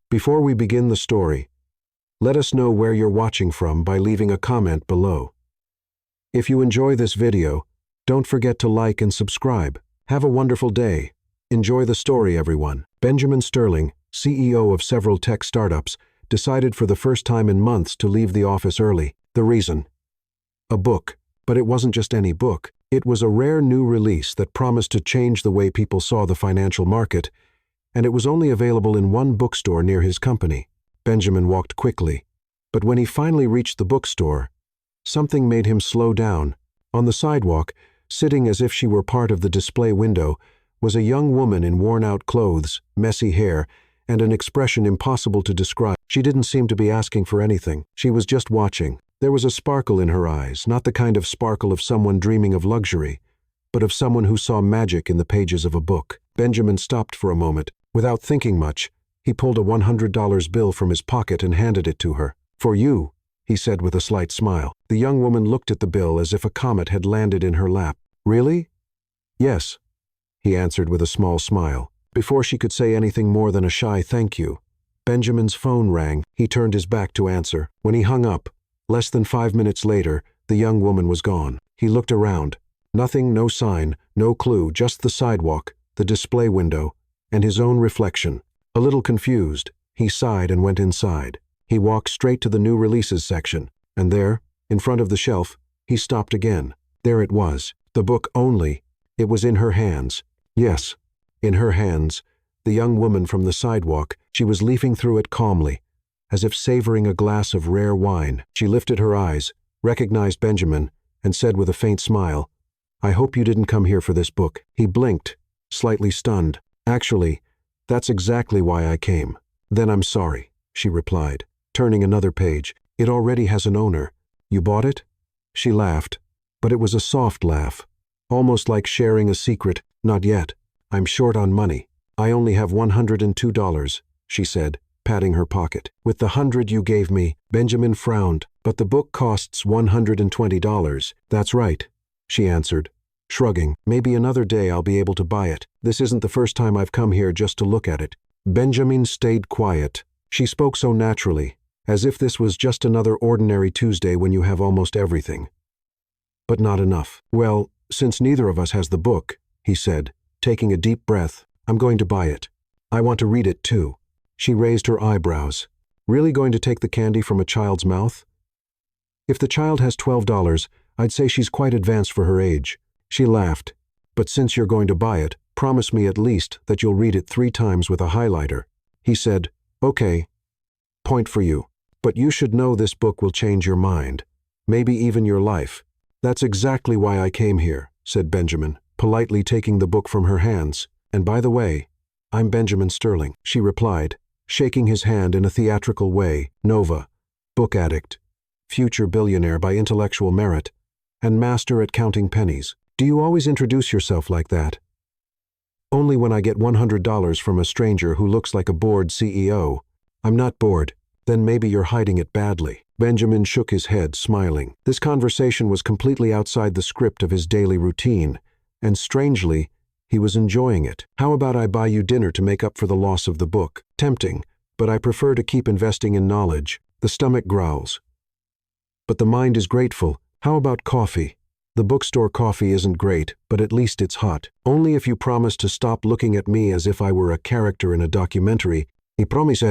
Before we begin the story, let us know where you're watching from by leaving a comment below. If you enjoy this video, don't forget to like and subscribe. Have a wonderful day. Enjoy the story, everyone. Benjamin Sterling, CEO of several tech startups, decided for the first time in months to leave the office early. The reason? A book. But it wasn't just any book. It was a rare new release that promised to change the way people saw the financial market, and it was only available in one bookstore near his company. Benjamin walked quickly, but when he finally reached the bookstore, something made him slow down. On the sidewalk, sitting as if she were part of the display window, was a young woman in worn-out clothes, messy hair, and an expression impossible to describe. She didn't seem to be asking for anything. She was just watching. There was a sparkle in her eyes, not the kind of sparkle of someone dreaming of luxury, but of someone who saw magic in the pages of a book. Benjamin stopped for a moment. Without thinking much, he pulled a $100 bill from his pocket and handed it to her. "For you," he said with a slight smile. The young woman looked at the bill as if a comet had landed in her lap. "Really?" "Yes," he answered with a small smile. Before she could say anything more than a shy thank you, Benjamin's phone rang. He turned his back to answer. When he hung up, less than 5 minutes later, the young woman was gone. He looked around. Nothing, no sign, no clue, just the sidewalk, the display window, and his own reflection. A little confused, he sighed and went inside. He walked straight to the new releases section, and there, in front of the shelf, he stopped again. There it was, the book only. It was in her hands. Yes, in her hands, the young woman from the sidewalk. She was leafing through it calmly, as if savoring a glass of rare wine. She lifted her eyes, recognized Benjamin, and said with a faint smile, "I hope you didn't come here for this book." He blinked, slightly stunned. "Actually, that's exactly why I came." "Then I'm sorry," she replied, turning another page. "It already has an owner. You bought it?" She laughed, but it was a soft laugh, almost like sharing a secret. "Not yet. I'm short on money. I only have $102, she said, patting her pocket. "With the 100 you gave me," Benjamin frowned, "but the book costs $120. "That's right," she answered, shrugging. "Maybe another day I'll be able to buy it. This isn't the first time I've come here just to look at it." Benjamin stayed quiet. She spoke so naturally, as if this was just another ordinary Tuesday when you have almost everything. But not enough. "Well, since neither of us has the book," he said, taking a deep breath, "I'm going to buy it. I want to read it too." She raised her eyebrows. "Really going to take the candy from a child's mouth?" "If the child has $12, I'd say she's quite advanced for her age." She laughed. "But since you're going to buy it, promise me at least that you'll read it 3 times with a highlighter." He said, "Okay. Point for you. But you should know this book will change your mind. Maybe even your life." "That's exactly why I came here," said Benjamin, politely taking the book from her hands. "And by the way, I'm Benjamin Sterling," she replied, shaking his hand in a theatrical way. "Nova, book addict, future billionaire by intellectual merit, and master at counting pennies." "Do you always introduce yourself like that?" "Only when I get $100 from a stranger who looks like a bored CEO. I'm not bored." "Then maybe you're hiding it badly." Benjamin shook his head, smiling. This conversation was completely outside the script of his daily routine, and strangely, he was enjoying it. "How about I buy you dinner to make up for the loss of the book?" "Tempting, but I prefer to keep investing in knowledge." The stomach growls, but the mind is grateful. "How about coffee?" "The bookstore coffee isn't great, but at least it's hot." "Only if you promise to stop looking at me as if I were a character in a documentary." "I promise."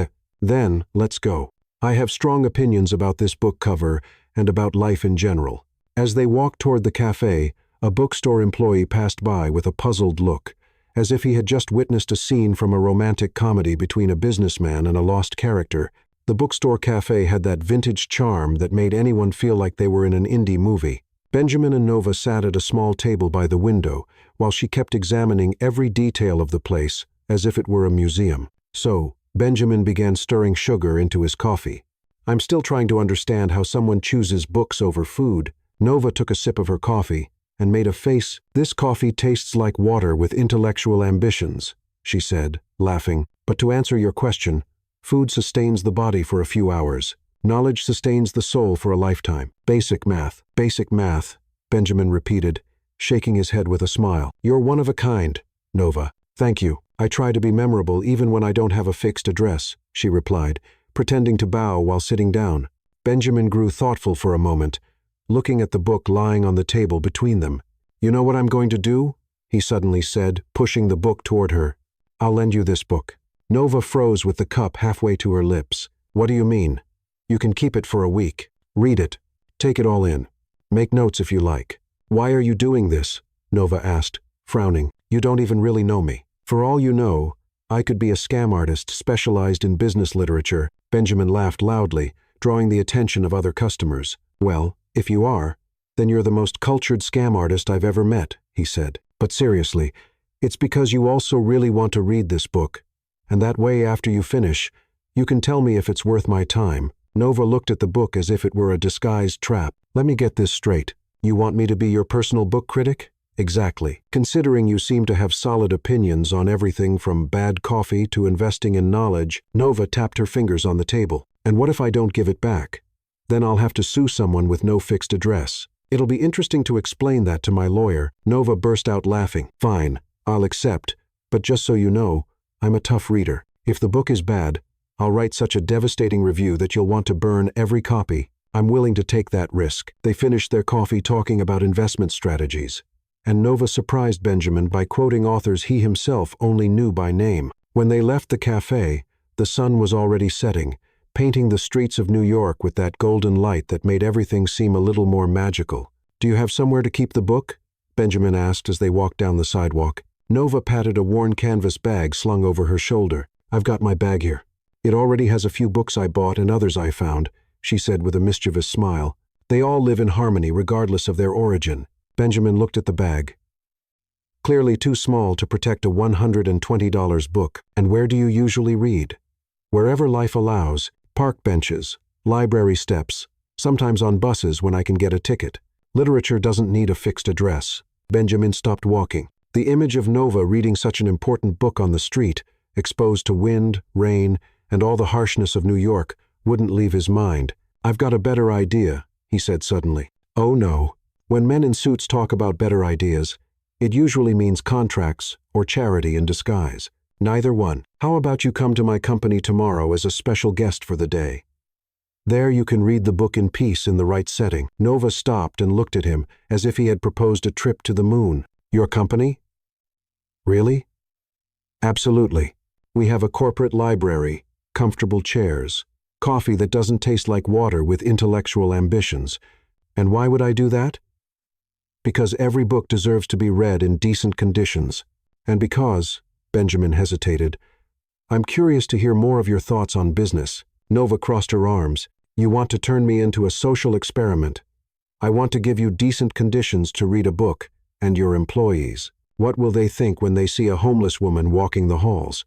"Then, let's go. I have strong opinions about this book cover and about life in general." As they walked toward the cafe, a bookstore employee passed by with a puzzled look, as if he had just witnessed a scene from a romantic comedy between a businessman and a lost character. The bookstore cafe had that vintage charm that made anyone feel like they were in an indie movie. Benjamin and Nova sat at a small table by the window, while she kept examining every detail of the place, as if it were a museum. So, Benjamin began stirring sugar into his coffee. "I'm still trying to understand how someone chooses books over food." Nova took a sip of her coffee and made a face. "This coffee tastes like water with intellectual ambitions," she said, laughing. "But to answer your question, food sustains the body for a few hours. Knowledge sustains the soul for a lifetime." "Basic math." "Basic math," Benjamin repeated, shaking his head with a smile. "You're one of a kind, Nova." "Thank you. I try to be memorable even when I don't have a fixed address," she replied, pretending to bow while sitting down. Benjamin grew thoughtful for a moment, looking at the book lying on the table between them. "You know what I'm going to do?" he suddenly said, pushing the book toward her. "I'll lend you this book." Nova froze with the cup halfway to her lips. "What do you mean?" "You can keep it for a week. Read it. Take it all in. Make notes if you like." "Why are you doing this?" Nova asked, frowning. "You don't even really know me. For all you know, I could be a scam artist specialized in business literature." Benjamin laughed loudly, drawing the attention of other customers. "Well, if you are, then you're the most cultured scam artist I've ever met," he said. "But seriously, it's because you also really want to read this book. And that way, after you finish, you can tell me if it's worth my time." Nova looked at the book as if it were a disguised trap. "Let me get this straight. You want me to be your personal book critic?" "Exactly. Considering you seem to have solid opinions on everything from bad coffee to investing in knowledge." Nova tapped her fingers on the table. "And what if I don't give it back? Then I'll have to sue someone with no fixed address. It'll be interesting to explain that to my lawyer." Nova burst out laughing. "Fine, I'll accept. But just so you know, I'm a tough reader. If the book is bad, I'll write such a devastating review that you'll want to burn every copy. I'm willing to take that risk." They finished their coffee talking about investment strategies, and Nova surprised Benjamin by quoting authors he himself only knew by name. When they left the cafe, the sun was already setting, painting the streets of New York with that golden light that made everything seem a little more magical. "Do you have somewhere to keep the book?" Benjamin asked as they walked down the sidewalk. Nova patted a worn canvas bag slung over her shoulder. "I've got my bag here. It already has a few books I bought and others I found," she said with a mischievous smile. "They all live in harmony regardless of their origin." Benjamin looked at the bag. Clearly too small to protect a $120 book. "And where do you usually read?" "Wherever life allows. Park benches, library steps, sometimes on buses when I can get a ticket. Literature doesn't need a fixed address." Benjamin stopped walking. The image of Nova reading such an important book on the street, exposed to wind, rain, and all the harshness of New York, wouldn't leave his mind. "I've got a better idea," he said suddenly. "Oh no. When men in suits talk about better ideas, it usually means contracts or charity in disguise. Neither one. How about you come to my company tomorrow as a special guest for the day? There you can read the book in peace in the right setting." Nova stopped and looked at him as if he had proposed a trip to the moon. "Your company?" "Really?" "Absolutely. We have a corporate library, comfortable chairs, coffee that doesn't taste like water with intellectual ambitions. And why would I do that? Because every book deserves to be read in decent conditions. And because," Benjamin hesitated, "I'm curious to hear more of your thoughts on business." Nova crossed her arms. "You want to turn me into a social experiment. I want to give you decent conditions to read a book, and your employees. What will they think when they see a homeless woman walking the halls?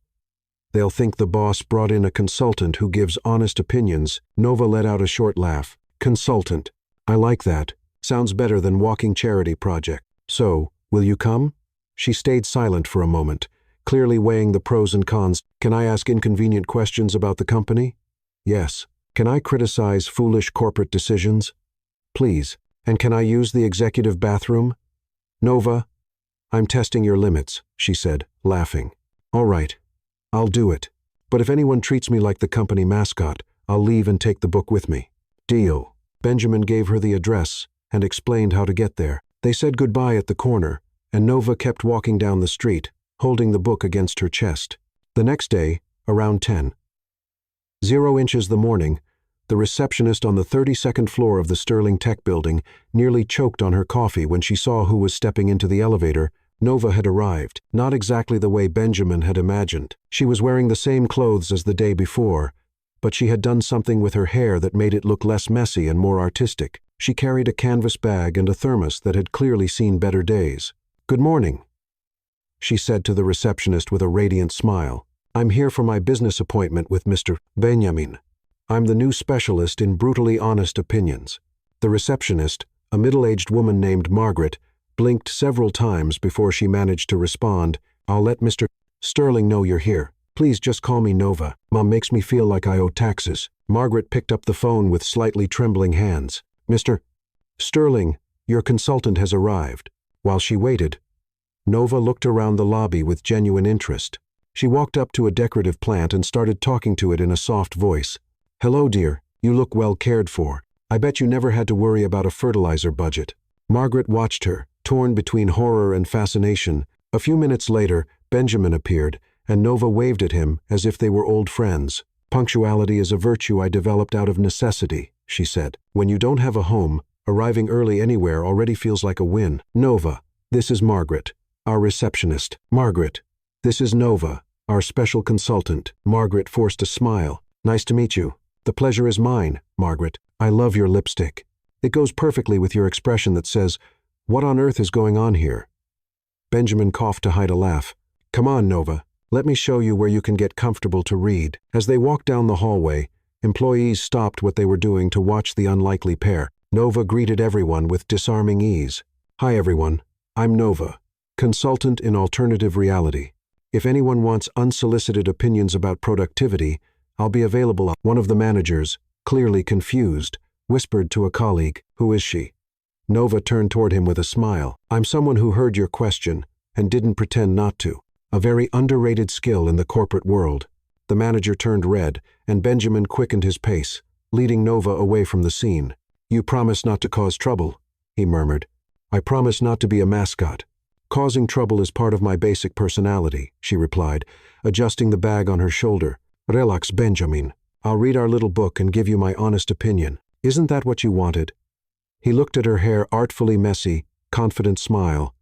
They'll think the boss brought in a consultant who gives honest opinions." Nova let out a short laugh. "Consultant. I like that. Sounds better than walking charity project. So, will you come?" She stayed silent for a moment, clearly weighing the pros and cons. "Can I ask inconvenient questions about the company?" "Yes." "Can I criticize foolish corporate decisions?" "Please." "And can I use the executive bathroom?" "Nova, I'm testing your limits," she said, laughing. "All right. I'll do it. But if anyone treats me like the company mascot, I'll leave and take the book with me." "Deal." Benjamin gave her the address and explained how to get there. They said goodbye at the corner, and Nova kept walking down the street, holding the book against her chest. The next day, around 10:00 the morning, the receptionist on the 32nd floor of the Sterling Tech building nearly choked on her coffee when she saw who was stepping into the elevator. Nova had arrived, not exactly the way Benjamin had imagined. She was wearing the same clothes as the day before, but she had done something with her hair that made it look less messy and more artistic. She carried a canvas bag and a thermos that had clearly seen better days. "Good morning," she said to the receptionist with a radiant smile. "I'm here for my business appointment with Mr. Benjamin. I'm the new specialist in brutally honest opinions." The receptionist, a middle-aged woman named Margaret, blinked several times before she managed to respond. "I'll let Mr. Sterling know you're here. Please just call me Nova. Mom makes me feel like I owe taxes." Margaret picked up the phone with slightly trembling hands. "Mr. Sterling, your consultant has arrived." While she waited, Nova looked around the lobby with genuine interest. She walked up to a decorative plant and started talking to it in a soft voice. "Hello, dear. You look well cared for. I bet you never had to worry about a fertilizer budget." Margaret watched her, torn between horror and fascination. A few minutes later, Benjamin appeared, and Nova waved at him as if they were old friends. "Punctuality is a virtue I developed out of necessity," she said. "When you don't have a home, arriving early anywhere already feels like a win." "Nova, this is Margaret, our receptionist." "Margaret, this is Nova, our special consultant." Margaret forced a smile. "Nice to meet you." "The pleasure is mine, Margaret. I love your lipstick. It goes perfectly with your expression that says, 'What on earth is going on here?'" Benjamin coughed to hide a laugh. "Come on, Nova. Let me show you where you can get comfortable to read." As they walked down the hallway, employees stopped what they were doing to watch the unlikely pair. Nova greeted everyone with disarming ease. "Hi everyone, I'm Nova, consultant in alternative reality. If anyone wants unsolicited opinions about productivity, I'll be available." One of the managers, clearly confused, whispered to a colleague, "Who is she?" Nova turned toward him with a smile. "I'm someone who heard your question and didn't pretend not to. A very underrated skill in the corporate world." The manager turned red, and Benjamin quickened his pace, leading Nova away from the scene. "You promise not to cause trouble," he murmured. "I promise not to be a mascot." "Causing trouble is part of my basic personality," she replied, adjusting the bag on her shoulder. "Relax, Benjamin. I'll read our little book and give you my honest opinion. Isn't that what you wanted?" He looked at her hair, artfully messy, confident smile,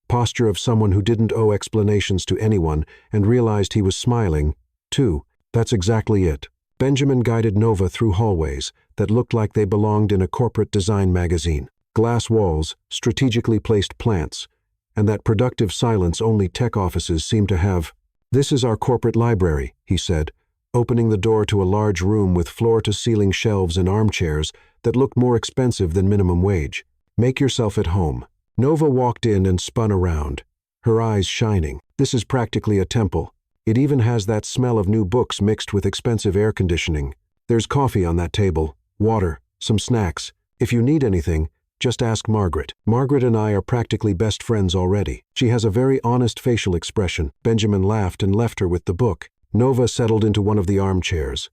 posture of someone who didn't owe explanations to anyone, and realized he was smiling, too. That's exactly it. Benjamin guided Nova through hallways that looked like they belonged in a corporate design magazine. Glass walls, strategically placed plants, and that productive silence only tech offices seem to have. "This is our corporate library," he said, opening the door to a large room with floor-to-ceiling shelves and armchairs that looked more expensive than minimum wage. "Make yourself at home." Nova walked in and spun around, her eyes shining. "This is practically a temple. It even has that smell of new books mixed with expensive air conditioning. There's coffee on that table, water, some snacks. If you need anything, just ask Margaret. Margaret and I are practically best friends already. She has a very honest facial expression." Benjamin laughed and left her with the book. Nova settled into one of the armchairs,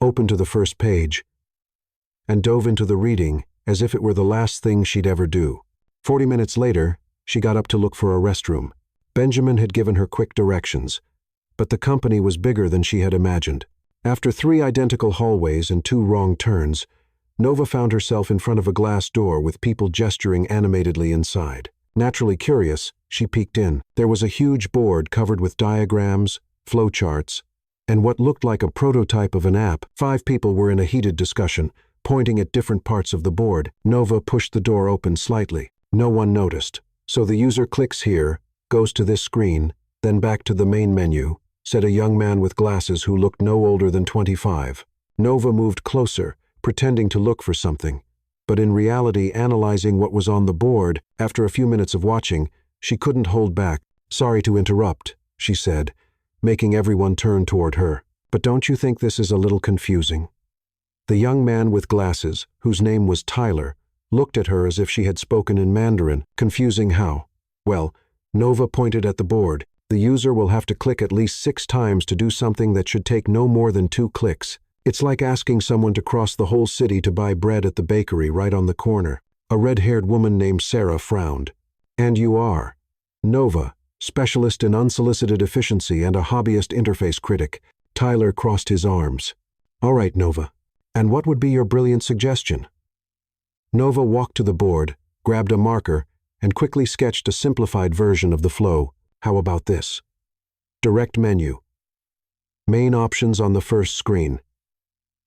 opened to the first page, and dove into the reading as if it were the last thing she'd ever do. 40 minutes later, she got up to look for a restroom. Benjamin had given her quick directions, but the company was bigger than she had imagined. After 3 identical hallways and 2 wrong turns, Nova found herself in front of a glass door with people gesturing animatedly inside. Naturally curious, she peeked in. There was a huge board covered with diagrams, flowcharts, and what looked like a prototype of an app. 5 people were in a heated discussion, pointing at different parts of the board. Nova pushed the door open slightly. No one noticed. "So the user clicks here, goes to this screen, then back to the main menu," said a young man with glasses who looked no older than 25. Nova moved closer, pretending to look for something, but in reality analyzing what was on the board. After a few minutes of watching, she couldn't hold back. "Sorry to interrupt," she said, making everyone turn toward her. "But don't you think this is a little confusing?" The young man with glasses, whose name was Tyler, looked at her as if she had spoken in Mandarin. "Confusing how?" "Well," Nova pointed at the board, "the user will have to click at least 6 times to do something that should take no more than 2 clicks. It's like asking someone to cross the whole city to buy bread at the bakery right on the corner." A red-haired woman named Sarah frowned. "And you are?" "Nova, specialist in unsolicited efficiency and a hobbyist interface critic." Tyler crossed his arms. "All right, Nova. And what would be your brilliant suggestion?" Nova walked to the board, grabbed a marker, and quickly sketched a simplified version of the flow. "How about this? Direct menu. Main options on the first screen.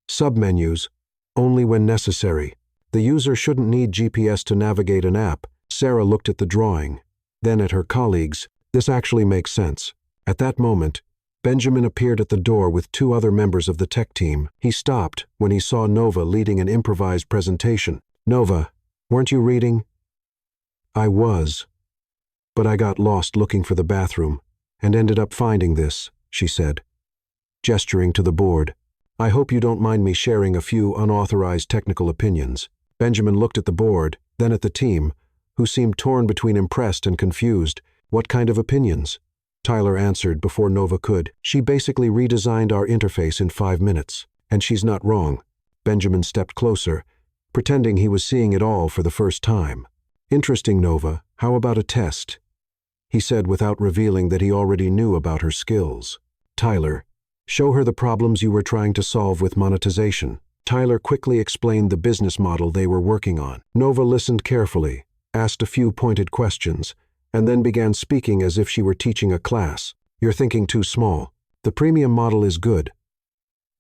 Submenus, only when necessary. The user shouldn't need GPS to navigate an app." Sarah looked at the drawing, then at her colleagues. "This actually makes sense." At that moment, Benjamin appeared at the door with 2 other members of the tech team. He stopped when he saw Nova leading an improvised presentation. "Nova, weren't you reading?" "I was, but I got lost looking for the bathroom and ended up finding this," she said, gesturing to the board. "I hope you don't mind me sharing a few unauthorized technical opinions." Benjamin looked at the board, then at the team, who seemed torn between impressed and confused. "What kind of opinions?" Tyler answered before Nova could. She basically redesigned our interface in 5 minutes. And she's not wrong. Benjamin stepped closer, pretending he was seeing it all for the first time. Interesting, Nova. How about a test? He said without revealing that he already knew about her skills. Tyler, show her the problems you were trying to solve with monetization. Tyler quickly explained the business model they were working on. Nova listened carefully, asked a few pointed questions, and then began speaking as if she were teaching a class. You're thinking too small. The premium model is good,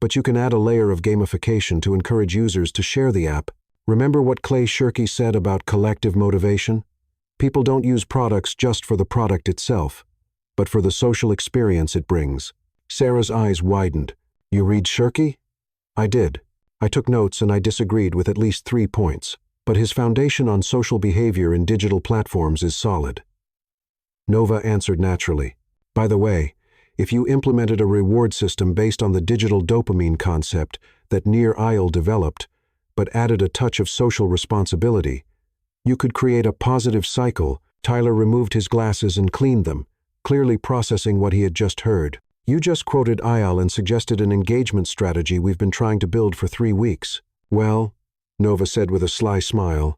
but you can add a layer of gamification to encourage users to share the app. Remember what Clay Shirky said about collective motivation? People don't use products just for the product itself, but for the social experience it brings. Sarah's eyes widened. You read Shirky? I did. I took notes and I disagreed with at least 3 points, but his foundation on social behavior in digital platforms is solid. Nova answered naturally. By the way, if you implemented a reward system based on the digital dopamine concept that Near Isle developed, but added a touch of social responsibility, you could create a positive cycle. Tyler removed his glasses and cleaned them, clearly processing what he had just heard. You just quoted Isle and suggested an engagement strategy we've been trying to build for 3 weeks. Well, Nova said with a sly smile,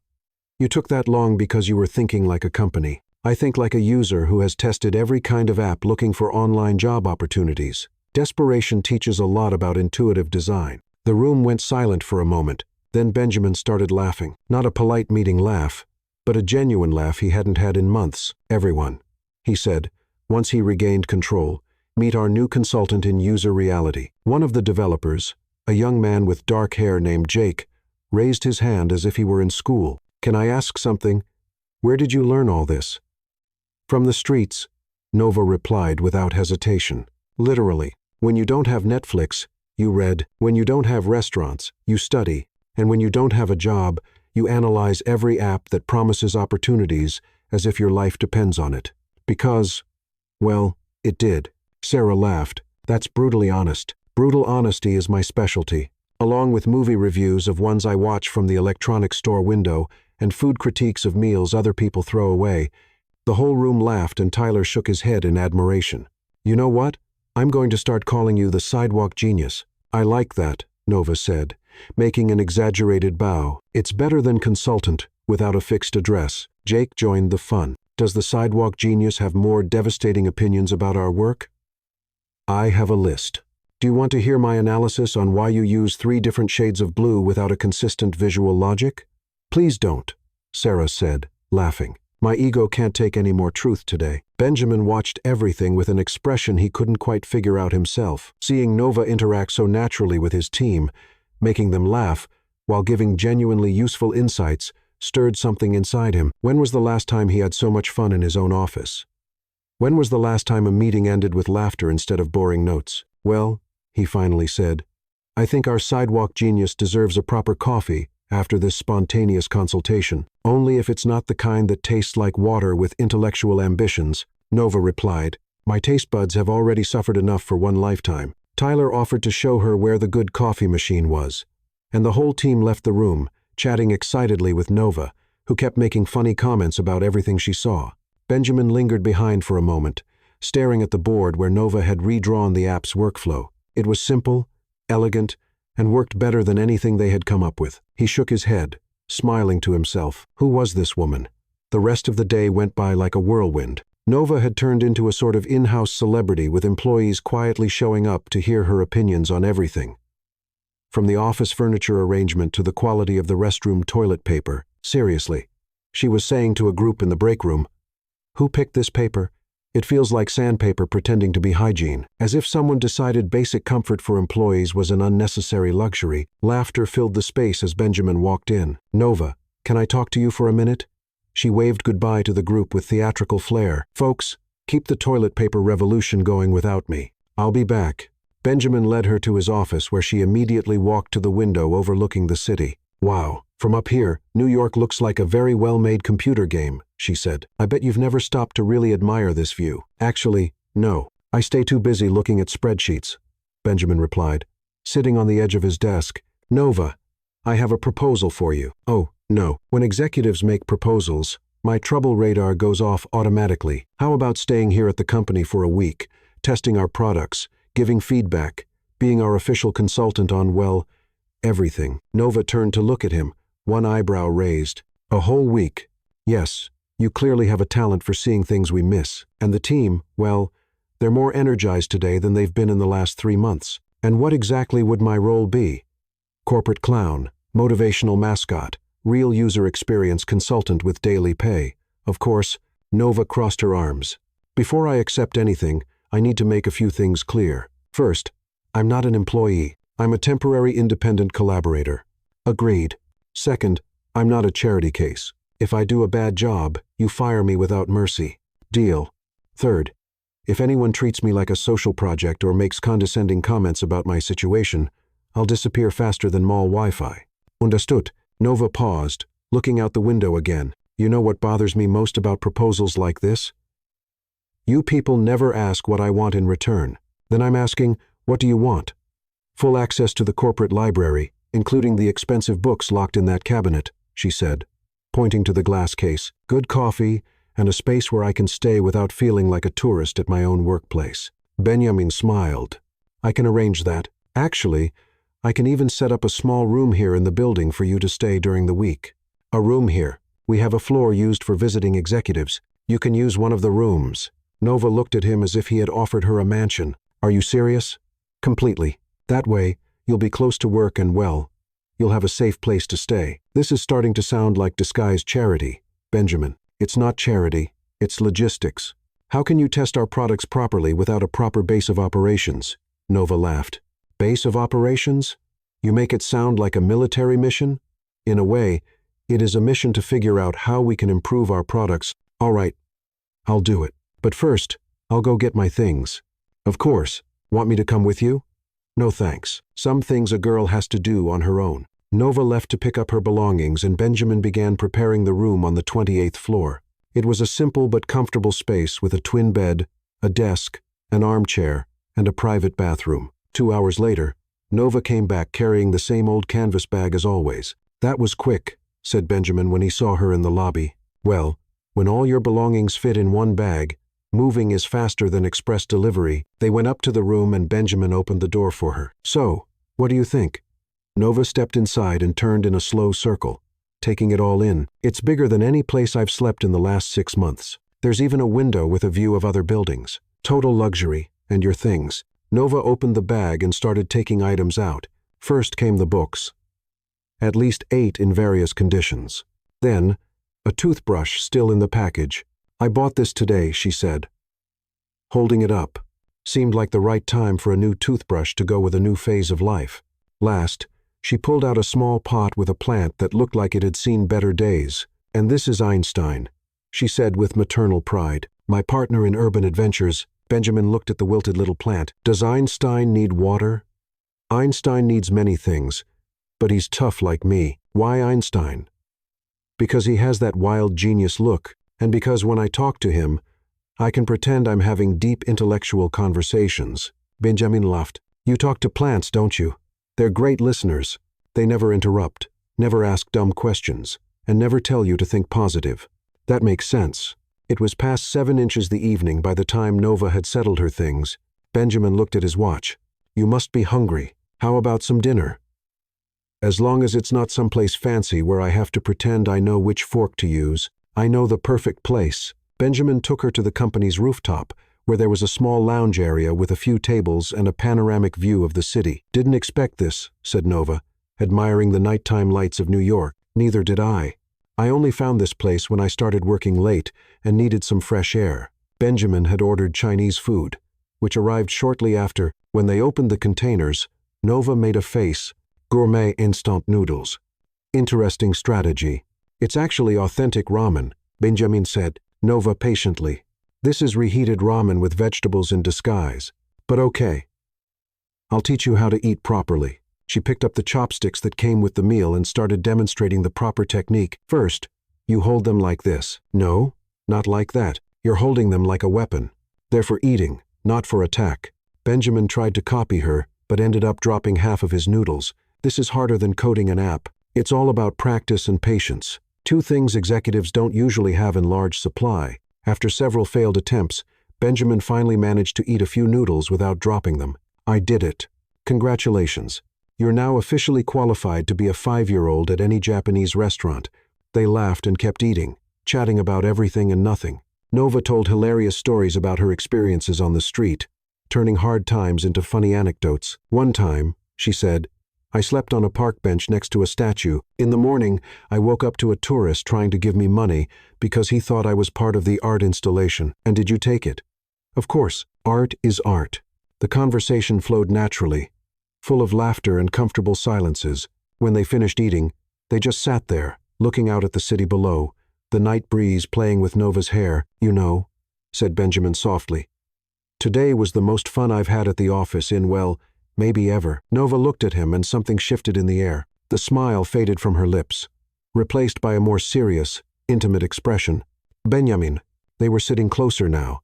you took that long because you were thinking like a company. I think like a user who has tested every kind of app looking for online job opportunities. Desperation teaches a lot about intuitive design. The room went silent for a moment. Then Benjamin started laughing. Not a polite meeting laugh, but a genuine laugh he hadn't had in months. Everyone, he said, once he regained control, meet our new consultant in user reality. One of the developers, a young man with dark hair named Jake, raised his hand as if he were in school. Can I ask something? Where did you learn all this? From the streets, Nova replied without hesitation. Literally, when you don't have Netflix, you read. When you don't have restaurants, you study. And when you don't have a job, you analyze every app that promises opportunities as if your life depends on it. Because, well, it did. Sarah laughed. That's brutally honest. Brutal honesty is my specialty. Along with movie reviews of ones I watch from the electronics store window and food critiques of meals other people throw away, the whole room laughed and Tyler shook his head in admiration. You know what? I'm going to start calling you the sidewalk genius. I like that, Nova said, making an exaggerated bow. It's better than consultant, without a fixed address. Jake joined the fun. Does the sidewalk genius have more devastating opinions about our work? I have a list. Do you want to hear my analysis on why you use 3 different shades of blue without a consistent visual logic? Please don't, Sarah said, laughing. My ego can't take any more truth today. Benjamin watched everything with an expression he couldn't quite figure out himself. Seeing Nova interact so naturally with his team, making them laugh, while giving genuinely useful insights, stirred something inside him. When was the last time he had so much fun in his own office? When was the last time a meeting ended with laughter instead of boring notes? Well, he finally said, I think our sidewalk genius deserves a proper coffee after this spontaneous consultation. Only if it's not the kind that tastes like water with intellectual ambitions, Nova replied. My taste buds have already suffered enough for one lifetime. Tyler offered to show her where the good coffee machine was, and the whole team left the room, chatting excitedly with Nova, who kept making funny comments about everything she saw. Benjamin lingered behind for a moment, staring at the board where Nova had redrawn the app's workflow. It was simple, elegant, and worked better than anything they had come up with. He shook his head, smiling to himself. Who was this woman? The rest of the day went by like a whirlwind. Nova had turned into a sort of in-house celebrity with employees quietly showing up to hear her opinions on everything. From the office furniture arrangement to the quality of the restroom toilet paper. Seriously, she was saying to a group in the break room, who picked this paper? It feels like sandpaper pretending to be hygiene. As if someone decided basic comfort for employees was an unnecessary luxury. Laughter filled the space as Benjamin walked in. Nova, can I talk to you for a minute? She waved goodbye to the group with theatrical flair. Folks, keep the toilet paper revolution going without me. I'll be back. Benjamin led her to his office where she immediately walked to the window overlooking the city. Wow, from up here, New York looks like a very well-made computer game, she said. I bet you've never stopped to really admire this view. Actually, no. I stay too busy looking at spreadsheets, Benjamin replied, sitting on the edge of his desk. Nova, I have a proposal for you. Oh, no. When executives make proposals, My trouble radar goes off automatically. How about staying here at the company for a week, testing our products, giving feedback, being our official consultant on, well, everything? Nova turned to look at him, one eyebrow raised. A whole week? Yes, you clearly have a talent for seeing things we miss. And the team, well, they're more energized today than they've been in the last 3 months. And what exactly would my role be? Corporate clown, motivational mascot, real user experience consultant with daily pay. Of course, Nova crossed her arms. Before I accept anything, I need to make a few things clear. First, I'm not an employee. I'm a temporary independent collaborator. Agreed. Second, I'm not a charity case. If I do a bad job, you fire me without mercy. Deal. Third, if anyone treats me like a social project or makes condescending comments about my situation, I'll disappear faster than mall Wi-Fi. Understood. Nova paused, looking out the window again. You know what bothers me most about proposals like this? You people never ask what I want in return. Then I'm asking, what do you want? Full access to the corporate library, including the expensive books locked in that cabinet, she said, pointing to the glass case. Good coffee, and a space where I can stay without feeling like a tourist at my own workplace. Benjamin smiled. I can arrange that. Actually, I can even set up a small room here in the building for you to stay during the week. A room here. We have a floor used for visiting executives. You can use one of the rooms. Nova looked at him as if he had offered her a mansion. Are you serious? Completely. That way, you'll be close to work and, well, you'll have a safe place to stay. This is starting to sound like disguised charity. Benjamin, it's not charity, it's logistics. How can you test our products properly without a proper base of operations? Nova laughed. Base of operations? You make it sound like a military mission? In a way, it is a mission to figure out how we can improve our products. All right, I'll do it. But first, I'll go get my things. Of course. Want me to come with you? No thanks. Some things a girl has to do on her own. Nova left to pick up her belongings, and Benjamin began preparing the room on the 28th floor. It was a simple but comfortable space with a twin bed, a desk, an armchair, and a private bathroom. 2 hours later, Nova came back carrying the same old canvas bag as always. That was quick, said Benjamin when he saw her in the lobby. Well, when all your belongings fit in one bag, moving is faster than express delivery. They went up to the room and Benjamin opened the door for her. So, what do you think? Nova stepped inside and turned in a slow circle, taking it all in. It's bigger than any place I've slept in the last 6 months. There's even a window with a view of other buildings. Total luxury, and your things. Nova opened the bag and started taking items out. First came the books. At least 8 in various conditions. Then, a toothbrush still in the package. I bought this today, she said. Holding it up. Seemed like the right time for a new toothbrush to go with a new phase of life. Last, she pulled out a small pot with a plant that looked like it had seen better days. And this is Einstein, she said with maternal pride. My partner in urban adventures. Benjamin looked at the wilted little plant. Does Einstein need water? Einstein needs many things, but he's tough like me. Why Einstein? Because he has that wild genius look, and because when I talk to him, I can pretend I'm having deep intellectual conversations. Benjamin laughed. You talk to plants, don't you? They're great listeners. They never interrupt, never ask dumb questions, and never tell you to think positive. That makes sense. It was past 7 inches the evening by the time Nova had settled her things. Benjamin looked at his watch. You must be hungry. How about some dinner? As long as it's not someplace fancy where I have to pretend I know which fork to use. I know the perfect place. Benjamin took her to the company's rooftop, where there was a small lounge area with a few tables and a panoramic view of the city. Didn't expect this, said Nova, admiring the nighttime lights of New York. Neither did I. I only found this place when I started working late and needed some fresh air. Benjamin had ordered Chinese food, which arrived shortly after. When they opened the containers, Nova made a face. Gourmet instant noodles. Interesting strategy. It's actually authentic ramen, Benjamin said. Nova patiently. This is reheated ramen with vegetables in disguise. But okay. I'll teach you how to eat properly. She picked up the chopsticks that came with the meal and started demonstrating the proper technique. First, you hold them like this. No, not like that. You're holding them like a weapon. They're for eating, not for attack. Benjamin tried to copy her, but ended up dropping half of his noodles. This is harder than coding an app. It's all about practice and patience. Two things executives don't usually have in large supply. After several failed attempts, Benjamin finally managed to eat a few noodles without dropping them. I did it. Congratulations. You're now officially qualified to be a 5-year-old at any Japanese restaurant. They laughed and kept eating, chatting about everything and nothing. Nova told hilarious stories about her experiences on the street, turning hard times into funny anecdotes. One time, she said, I slept on a park bench next to a statue. In the morning, I woke up to a tourist trying to give me money because he thought I was part of the art installation. And did you take it? Of course, art is art. The conversation flowed naturally, full of laughter and comfortable silences. When they finished eating, they just sat there, looking out at the city below, the night breeze playing with Nova's hair. You know, said Benjamin softly. Today was the most fun I've had at the office in, well, maybe ever. Nova looked at him and something shifted in the air. The smile faded from her lips, replaced by a more serious, intimate expression. Benjamin, they were sitting closer now,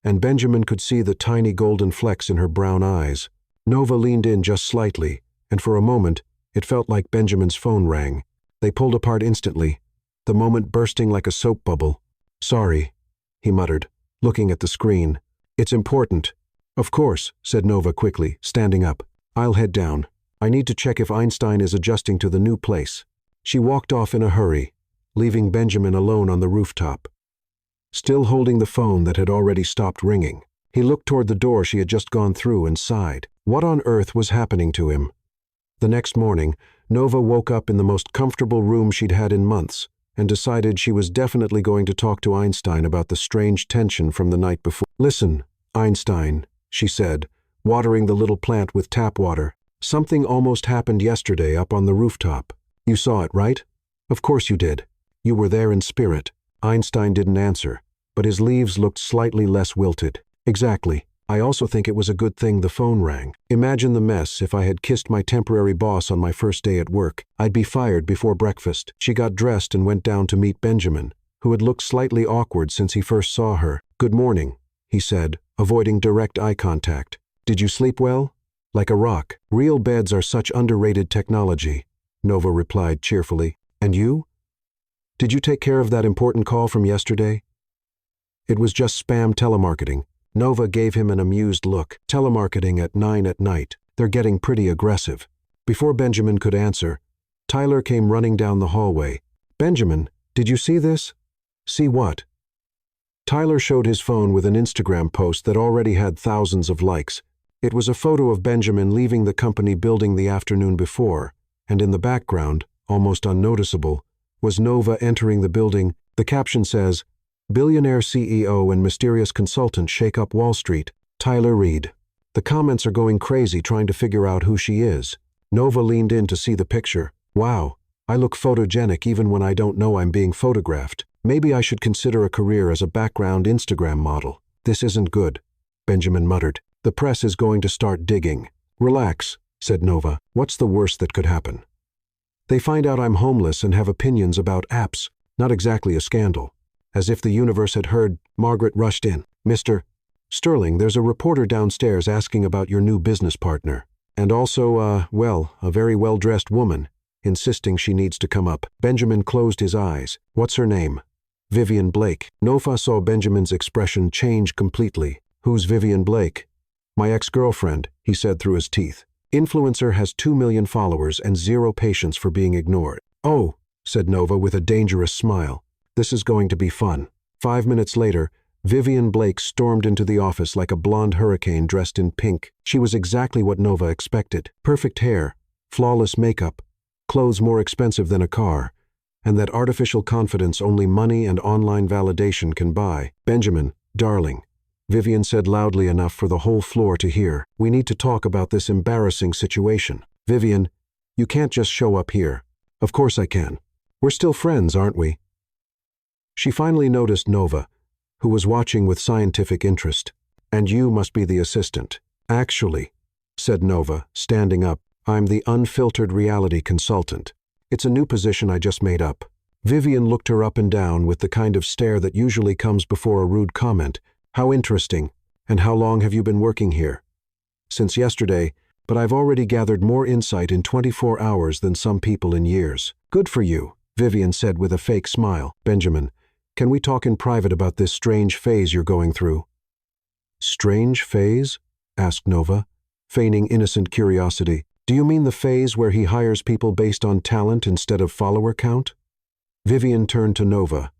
and Benjamin could see the tiny golden flecks in her brown eyes. Nova leaned in just slightly, and for a moment, it felt like Benjamin's phone rang. They pulled apart instantly, the moment bursting like a soap bubble. Sorry, he muttered, looking at the screen. It's important. Of course, said Nova quickly, standing up. I'll head down. I need to check if Einstein is adjusting to the new place. She walked off in a hurry, leaving Benjamin alone on the rooftop, still holding the phone that had already stopped ringing. He looked toward the door she had just gone through and sighed. What on earth was happening to him? The next morning, Nova woke up in the most comfortable room she'd had in months and decided she was definitely going to talk to Einstein about the strange tension from the night before. Listen, Einstein, she said, watering the little plant with tap water. Something almost happened yesterday up on the rooftop. You saw it, right? Of course you did. You were there in spirit. Einstein didn't answer, but his leaves looked slightly less wilted. Exactly. I also think it was a good thing the phone rang. Imagine the mess if I had kissed my temporary boss on my first day at work. I'd be fired before breakfast. She got dressed and went down to meet Benjamin, who had looked slightly awkward since he first saw her. Good morning, he said, avoiding direct eye contact. Did you sleep well? Like a rock. Real beds are such underrated technology, Nova replied cheerfully. And you? Did you take care of that important call from yesterday? It was just spam telemarketing. Nova gave him an amused look. Telemarketing at 9 at night. They're getting pretty aggressive. Before Benjamin could answer, Tyler came running down the hallway. Benjamin, did you see this? See what? Tyler showed his phone with an Instagram post that already had thousands of likes. It was a photo of Benjamin leaving the company building the afternoon before, and in the background, almost unnoticeable, was Nova entering the building. The caption says, Billionaire CEO and mysterious consultant shake up Wall Street. Tyler Reed. The comments are going crazy trying to figure out who she is. Nova leaned in to see the picture. Wow, I look photogenic even when I don't know I'm being photographed. Maybe I should consider a career as a background Instagram model. This isn't good, Benjamin muttered. The press is going to start digging. Relax, said Nova. What's the worst that could happen? They find out I'm homeless and have opinions about apps. Not exactly a scandal. As if the universe had heard, Margaret rushed in. Mr. Sterling, there's a reporter downstairs asking about your new business partner. And also, a very well-dressed woman, insisting she needs to come up. Benjamin closed his eyes. What's her name? Vivian Blake. Nova saw Benjamin's expression change completely. Who's Vivian Blake? My ex-girlfriend, he said through his teeth. Influencer has 2 million followers and 0 patience for being ignored. Oh, said Nova with a dangerous smile. This is going to be fun. 5 minutes later, Vivian Blake stormed into the office like a blonde hurricane dressed in pink. She was exactly what Nova expected. Perfect hair, flawless makeup, clothes more expensive than a car, and that artificial confidence only money and online validation can buy. Benjamin, darling, Vivian said loudly enough for the whole floor to hear. We need to talk about this embarrassing situation. Vivian, you can't just show up here. Of course I can. We're still friends, aren't we? She finally noticed Nova, who was watching with scientific interest. And you must be the assistant. Actually, said Nova, standing up, I'm the unfiltered reality consultant. It's a new position I just made up. Vivian looked her up and down with the kind of stare that usually comes before a rude comment. How interesting. And how long have you been working here? Since yesterday, but I've already gathered more insight in 24 hours than some people in years. Good for you. Vivian said with a fake smile. Benjamin, can we talk in private about this strange phase you're going through? Strange phase? Asked Nova, feigning innocent curiosity. Do you mean the phase where he hires people based on talent instead of follower count? Vivian turned to Nova,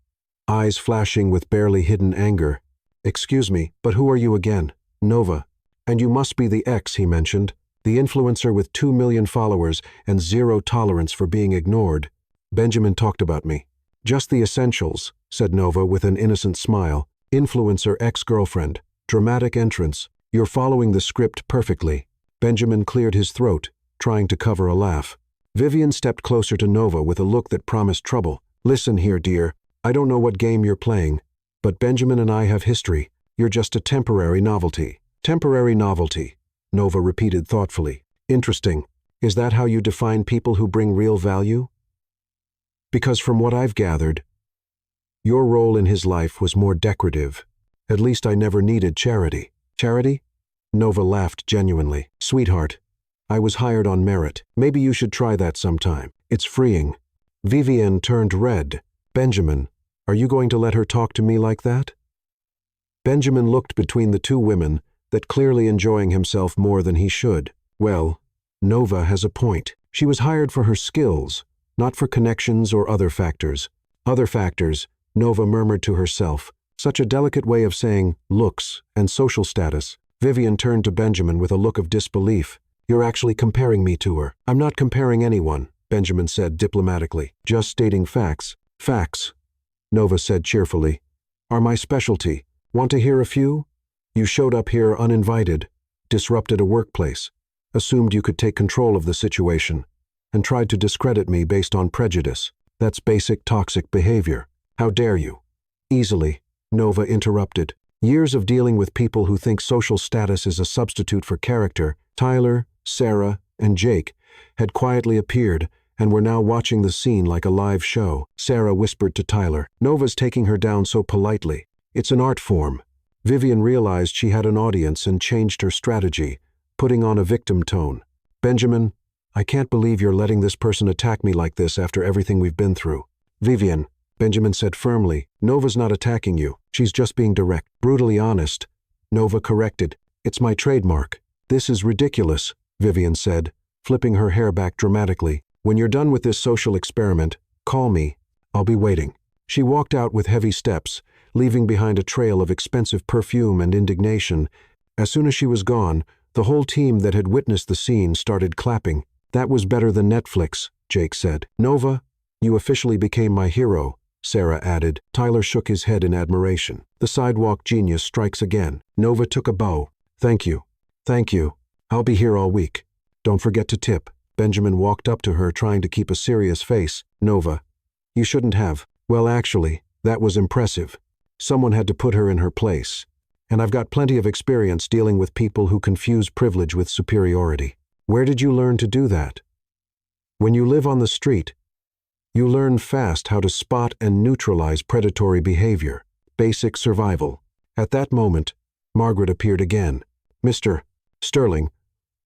eyes flashing with barely hidden anger. Excuse me, but who are you again? Nova. And you must be the ex he mentioned, the influencer with 2 million followers and zero tolerance for being ignored. Benjamin talked about me. Just the essentials, said Nova with an innocent smile. Influencer ex-girlfriend. Dramatic entrance. You're following the script perfectly. Benjamin cleared his throat, trying to cover a laugh. Vivian stepped closer to Nova with a look that promised trouble. Listen here, dear. I don't know what game you're playing, but Benjamin and I have history. You're just a temporary novelty. Temporary novelty, Nova repeated thoughtfully. Interesting. Is that how you define people who bring real value? Because from what I've gathered, your role in his life was more decorative. At least I never needed charity. Charity? Nova laughed genuinely. Sweetheart, I was hired on merit. Maybe you should try that sometime. It's freeing. Vivian turned red. Benjamin, are you going to let her talk to me like that? Benjamin looked between the two women, that clearly enjoying himself more than he should. Well, Nova has a point. She was hired for her skills, not for connections or other factors. Other factors, Nova murmured to herself. Such a delicate way of saying looks and social status. Vivian turned to Benjamin with a look of disbelief. You're actually comparing me to her. I'm not comparing anyone, Benjamin said diplomatically. Just stating facts. Facts, Nova said cheerfully, are my specialty. Want to hear a few? You showed up here uninvited, disrupted a workplace, assumed you could take control of the situation, and tried to discredit me based on prejudice. That's basic toxic behavior. How dare you? Easily, Nova interrupted. Years of dealing with people who think social status is a substitute for character, Tyler, Sarah, and Jake, had quietly appeared and were now watching the scene like a live show. Sarah whispered to Tyler, Nova's taking her down so politely. It's an art form. Vivian realized she had an audience and changed her strategy, putting on a victim tone. Benjamin, I can't believe you're letting this person attack me like this after everything we've been through. Vivian, Benjamin said firmly, Nova's not attacking you. She's just being direct, brutally honest. Nova corrected. It's my trademark. This is ridiculous, Vivian said, flipping her hair back dramatically. When you're done with this social experiment, call me. I'll be waiting. She walked out with heavy steps, leaving behind a trail of expensive perfume and indignation. As soon as she was gone, the whole team that had witnessed the scene started clapping. That was better than Netflix, Jake said. Nova, you officially became my hero, Sarah added. Tyler shook his head in admiration. The sidewalk genius strikes again. Nova took a bow. Thank you. Thank you. I'll be here all week. Don't forget to tip. Benjamin walked up to her trying to keep a serious face. Nova, you shouldn't have. Well, actually, that was impressive. Someone had to put her in her place. And I've got plenty of experience dealing with people who confuse privilege with superiority. Where did you learn to do that? When you live on the street, you learn fast how to spot and neutralize predatory behavior. Basic survival. At that moment, Margaret appeared again. Mr. Sterling,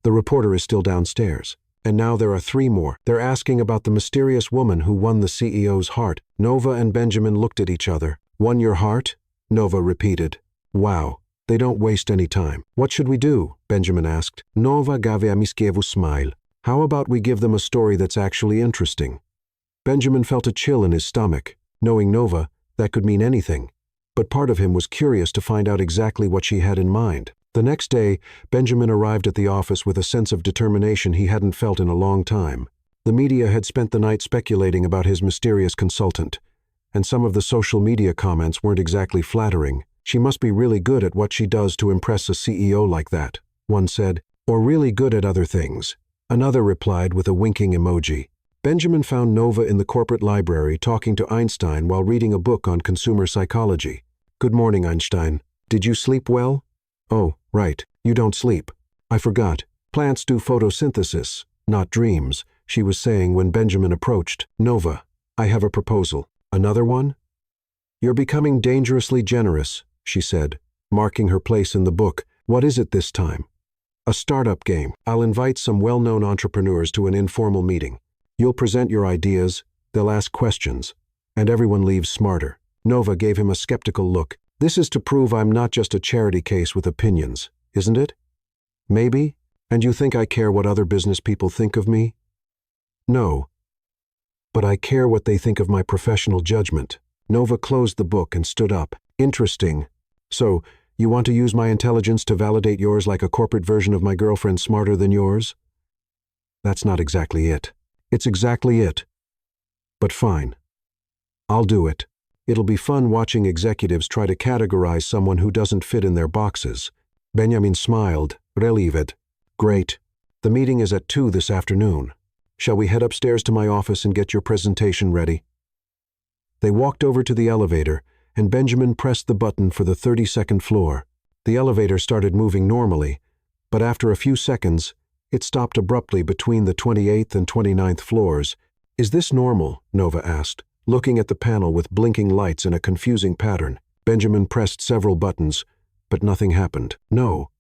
the reporter is still downstairs. And now there are 3 more. They're asking about the mysterious woman who won the CEO's heart. Nova and Benjamin looked at each other. Won your heart? Nova repeated. Wow, they don't waste any time. What should we do? Benjamin asked. Nova gave a mischievous smile. How about we give them a story that's actually interesting? Benjamin felt a chill in his stomach. Knowing Nova, that could mean anything. But part of him was curious to find out exactly what she had in mind. The next day, Benjamin arrived at the office with a sense of determination he hadn't felt in a long time. The media had spent the night speculating about his mysterious consultant, and some of the social media comments weren't exactly flattering. She must be really good at what she does to impress a CEO like that, one said, or really good at other things. Another replied with a winking emoji. Benjamin found Nova in the corporate library talking to Einstein while reading a book on consumer psychology. Good morning, Einstein. Did you sleep well? Oh, right, you don't sleep. I forgot. Plants do photosynthesis, not dreams, she was saying when Benjamin approached. Nova, I have a proposal. Another one? You're becoming dangerously generous, she said, marking her place in the book. What is it this time? A startup game. I'll invite some well-known entrepreneurs to an informal meeting. You'll present your ideas, They'll ask questions, and everyone leaves smarter. Nova gave him a skeptical look. This is to prove I'm not just a charity case with opinions, isn't it? Maybe? And you think I care what other business people think of me? No. But I care what they think of my professional judgment. Nova closed the book and stood up. Interesting. So, you want to use my intelligence to validate yours like a corporate version of my girlfriend smarter than yours? That's not exactly it. It's exactly it. But fine. I'll do it. It'll be fun watching executives try to categorize someone who doesn't fit in their boxes. Benjamin smiled. Relieved. Great. The meeting is at 2 this afternoon. Shall we head upstairs to my office and get your presentation ready? They walked over to the elevator, and Benjamin pressed the button for the 32nd floor. The elevator started moving normally, but after a few seconds, it stopped abruptly between the 28th and 29th floors. Is this normal? Nova asked, looking at the panel with blinking lights in a confusing pattern. Benjamin pressed several buttons, but nothing happened. No.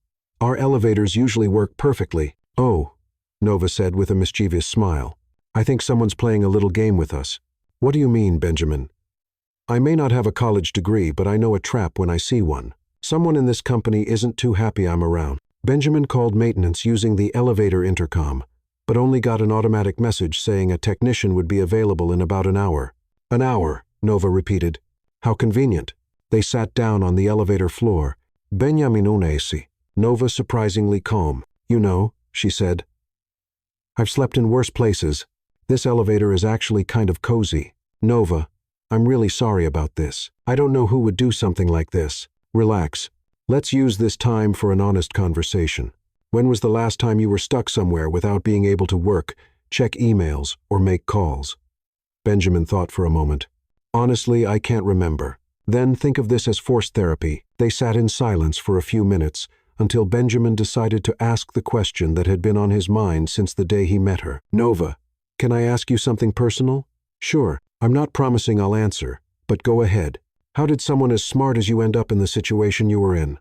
Our elevators usually work perfectly. Oh, Nova said with a mischievous smile. I think someone's playing a little game with us. What do you mean, Benjamin? I may not have a college degree, but I know a trap when I see one. Someone in this company isn't too happy I'm around. Benjamin called maintenance using the elevator intercom, but only got an automatic message saying a technician would be available in about an hour. An hour, Nova repeated. How convenient. They sat down on the elevator floor. Benjamin unesi. Nova surprisingly calm. You know, she said. I've slept in worse places. This elevator is actually kind of cozy. Nova, I'm really sorry about this. I don't know who would do something like this. Relax. Let's use this time for an honest conversation. When was the last time you were stuck somewhere without being able to work, check emails, or make calls? Benjamin thought for a moment. Honestly, I can't remember. Then think of this as forced therapy. They sat in silence for a few minutes, until Benjamin decided to ask the question that had been on his mind since the day he met her. Nova, can I ask you something personal? Sure, I'm not promising I'll answer, but go ahead. How did someone as smart as you end up in the situation you were in?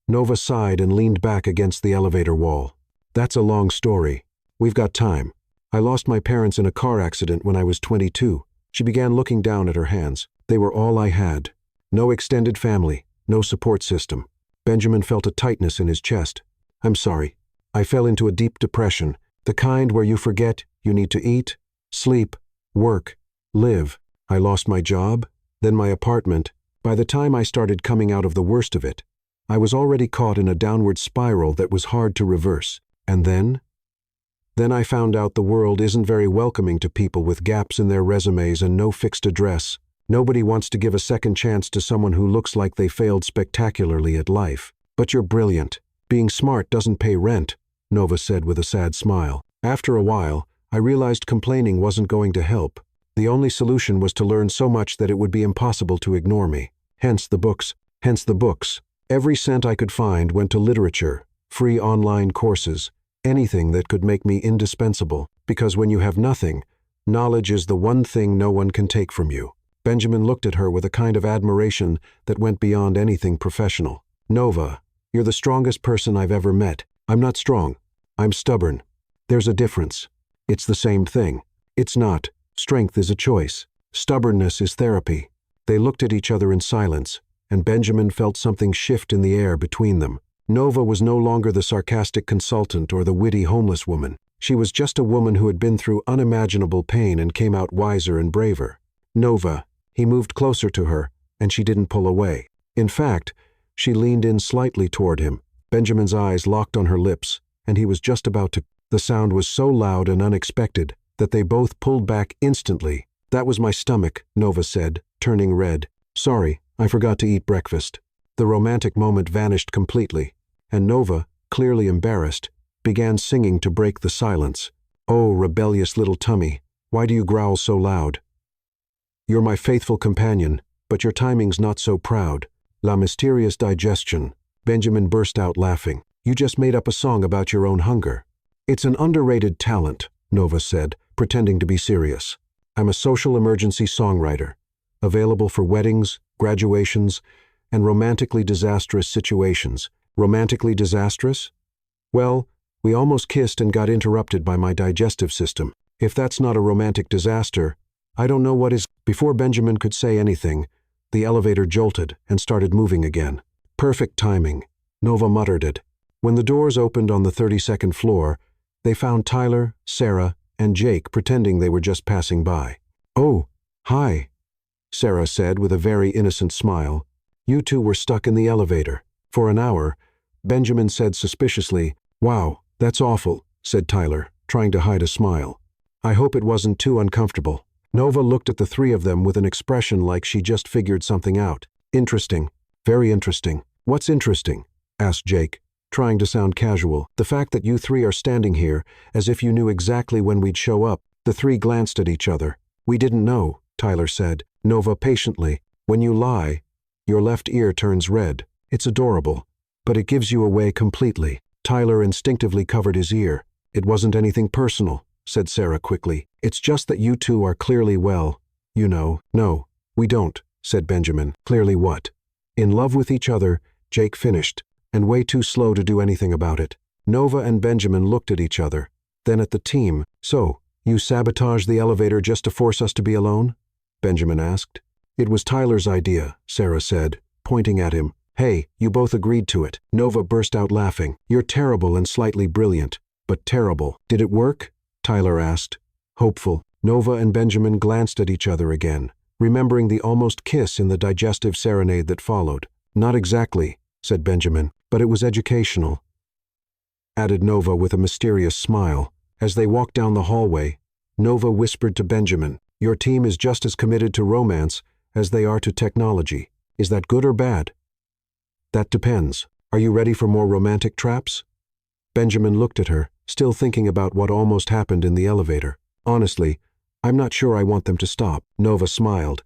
Nova sighed and leaned back against the elevator wall. That's a long story. We've got time. I lost my parents in a car accident when I was 22. She began looking down at her hands. They were all I had. No extended family, no support system. Benjamin felt a tightness in his chest. I'm sorry. I fell into a deep depression, the kind where you forget you need to eat, sleep, work, live. I lost my job, then my apartment. By the time I started coming out of the worst of it, I was already caught in a downward spiral that was hard to reverse. And then? Then I found out the world isn't very welcoming to people with gaps in their resumes and no fixed address. Nobody wants to give a second chance to someone who looks like they failed spectacularly at life. But you're brilliant. Being smart doesn't pay rent, Nova said with a sad smile. After a while, I realized complaining wasn't going to help. The only solution was to learn so much that it would be impossible to ignore me. Hence the books. Every cent I could find went to literature, free online courses, anything that could make me indispensable. Because when you have nothing, knowledge is the one thing no one can take from you. Benjamin looked at her with a kind of admiration that went beyond anything professional. Nova, you're the strongest person I've ever met. I'm not strong. I'm stubborn. There's a difference. It's the same thing. It's not. Strength is a choice. Stubbornness is therapy. They looked at each other in silence, and Benjamin felt something shift in the air between them. Nova was no longer the sarcastic consultant or the witty homeless woman. She was just a woman who had been through unimaginable pain and came out wiser and braver. Nova. He moved closer to her, and she didn't pull away. In fact, she leaned in slightly toward him. Benjamin's eyes locked on her lips, and he was just about to. The sound was so loud and unexpected that they both pulled back instantly. That was my stomach, Nova said, turning red. Sorry, I forgot to eat breakfast. The romantic moment vanished completely, and Nova, clearly embarrassed, began singing to break the silence. Oh, rebellious little tummy, why do you growl so loud? You're my faithful companion, but your timing's not so proud. La mysterious digestion. Benjamin burst out laughing. You just made up a song about your own hunger. It's an underrated talent, Nova said, pretending to be serious. I'm a social emergency songwriter, available for weddings, graduations, and romantically disastrous situations. Romantically disastrous? Well, we almost kissed and got interrupted by my digestive system. If that's not a romantic disaster, I don't know what is. Before Benjamin could say anything, the elevator jolted and started moving again. Perfect timing, Nova muttered it. When the doors opened on the 32nd floor, they found Tyler, Sarah, and Jake pretending they were just passing by. Oh, hi, Sarah said with a very innocent smile. You two were stuck in the elevator. For an hour, Benjamin said suspiciously. Wow, that's awful, said Tyler, trying to hide a smile. I hope it wasn't too uncomfortable. Nova looked at the three of them with an expression like she just figured something out. Interesting. Very interesting. What's interesting? Asked Jake, trying to sound casual. The fact that you three are standing here, as if you knew exactly when we'd show up. The three glanced at each other. We didn't know, Tyler said. Nova patiently. When you lie, your left ear turns red. It's adorable, but it gives you away completely. Tyler instinctively covered his ear. It wasn't anything personal, said Sarah quickly. It's just that you two are clearly No, we don't, said Benjamin. Clearly what? In love with each other, Jake finished, and way too slow to do anything about it. Nova and Benjamin looked at each other, then at the team. So, you sabotaged the elevator just to force us to be alone? Benjamin asked. It was Tyler's idea, Sarah said, pointing at him. Hey, you both agreed to it. Nova burst out laughing. You're terrible and slightly brilliant, but terrible. Did it work? Tyler asked, hopeful. Nova and Benjamin glanced at each other again, remembering the almost kiss in the digestive serenade that followed. Not exactly, said Benjamin, but it was educational, added Nova with a mysterious smile. As they walked down the hallway, Nova whispered to Benjamin, your team is just as committed to romance as they are to technology. Is that good or bad? That depends. Are you ready for more romantic traps? Benjamin looked at her, still thinking about what almost happened in the elevator. Honestly, I'm not sure I want them to stop. Nova smiled.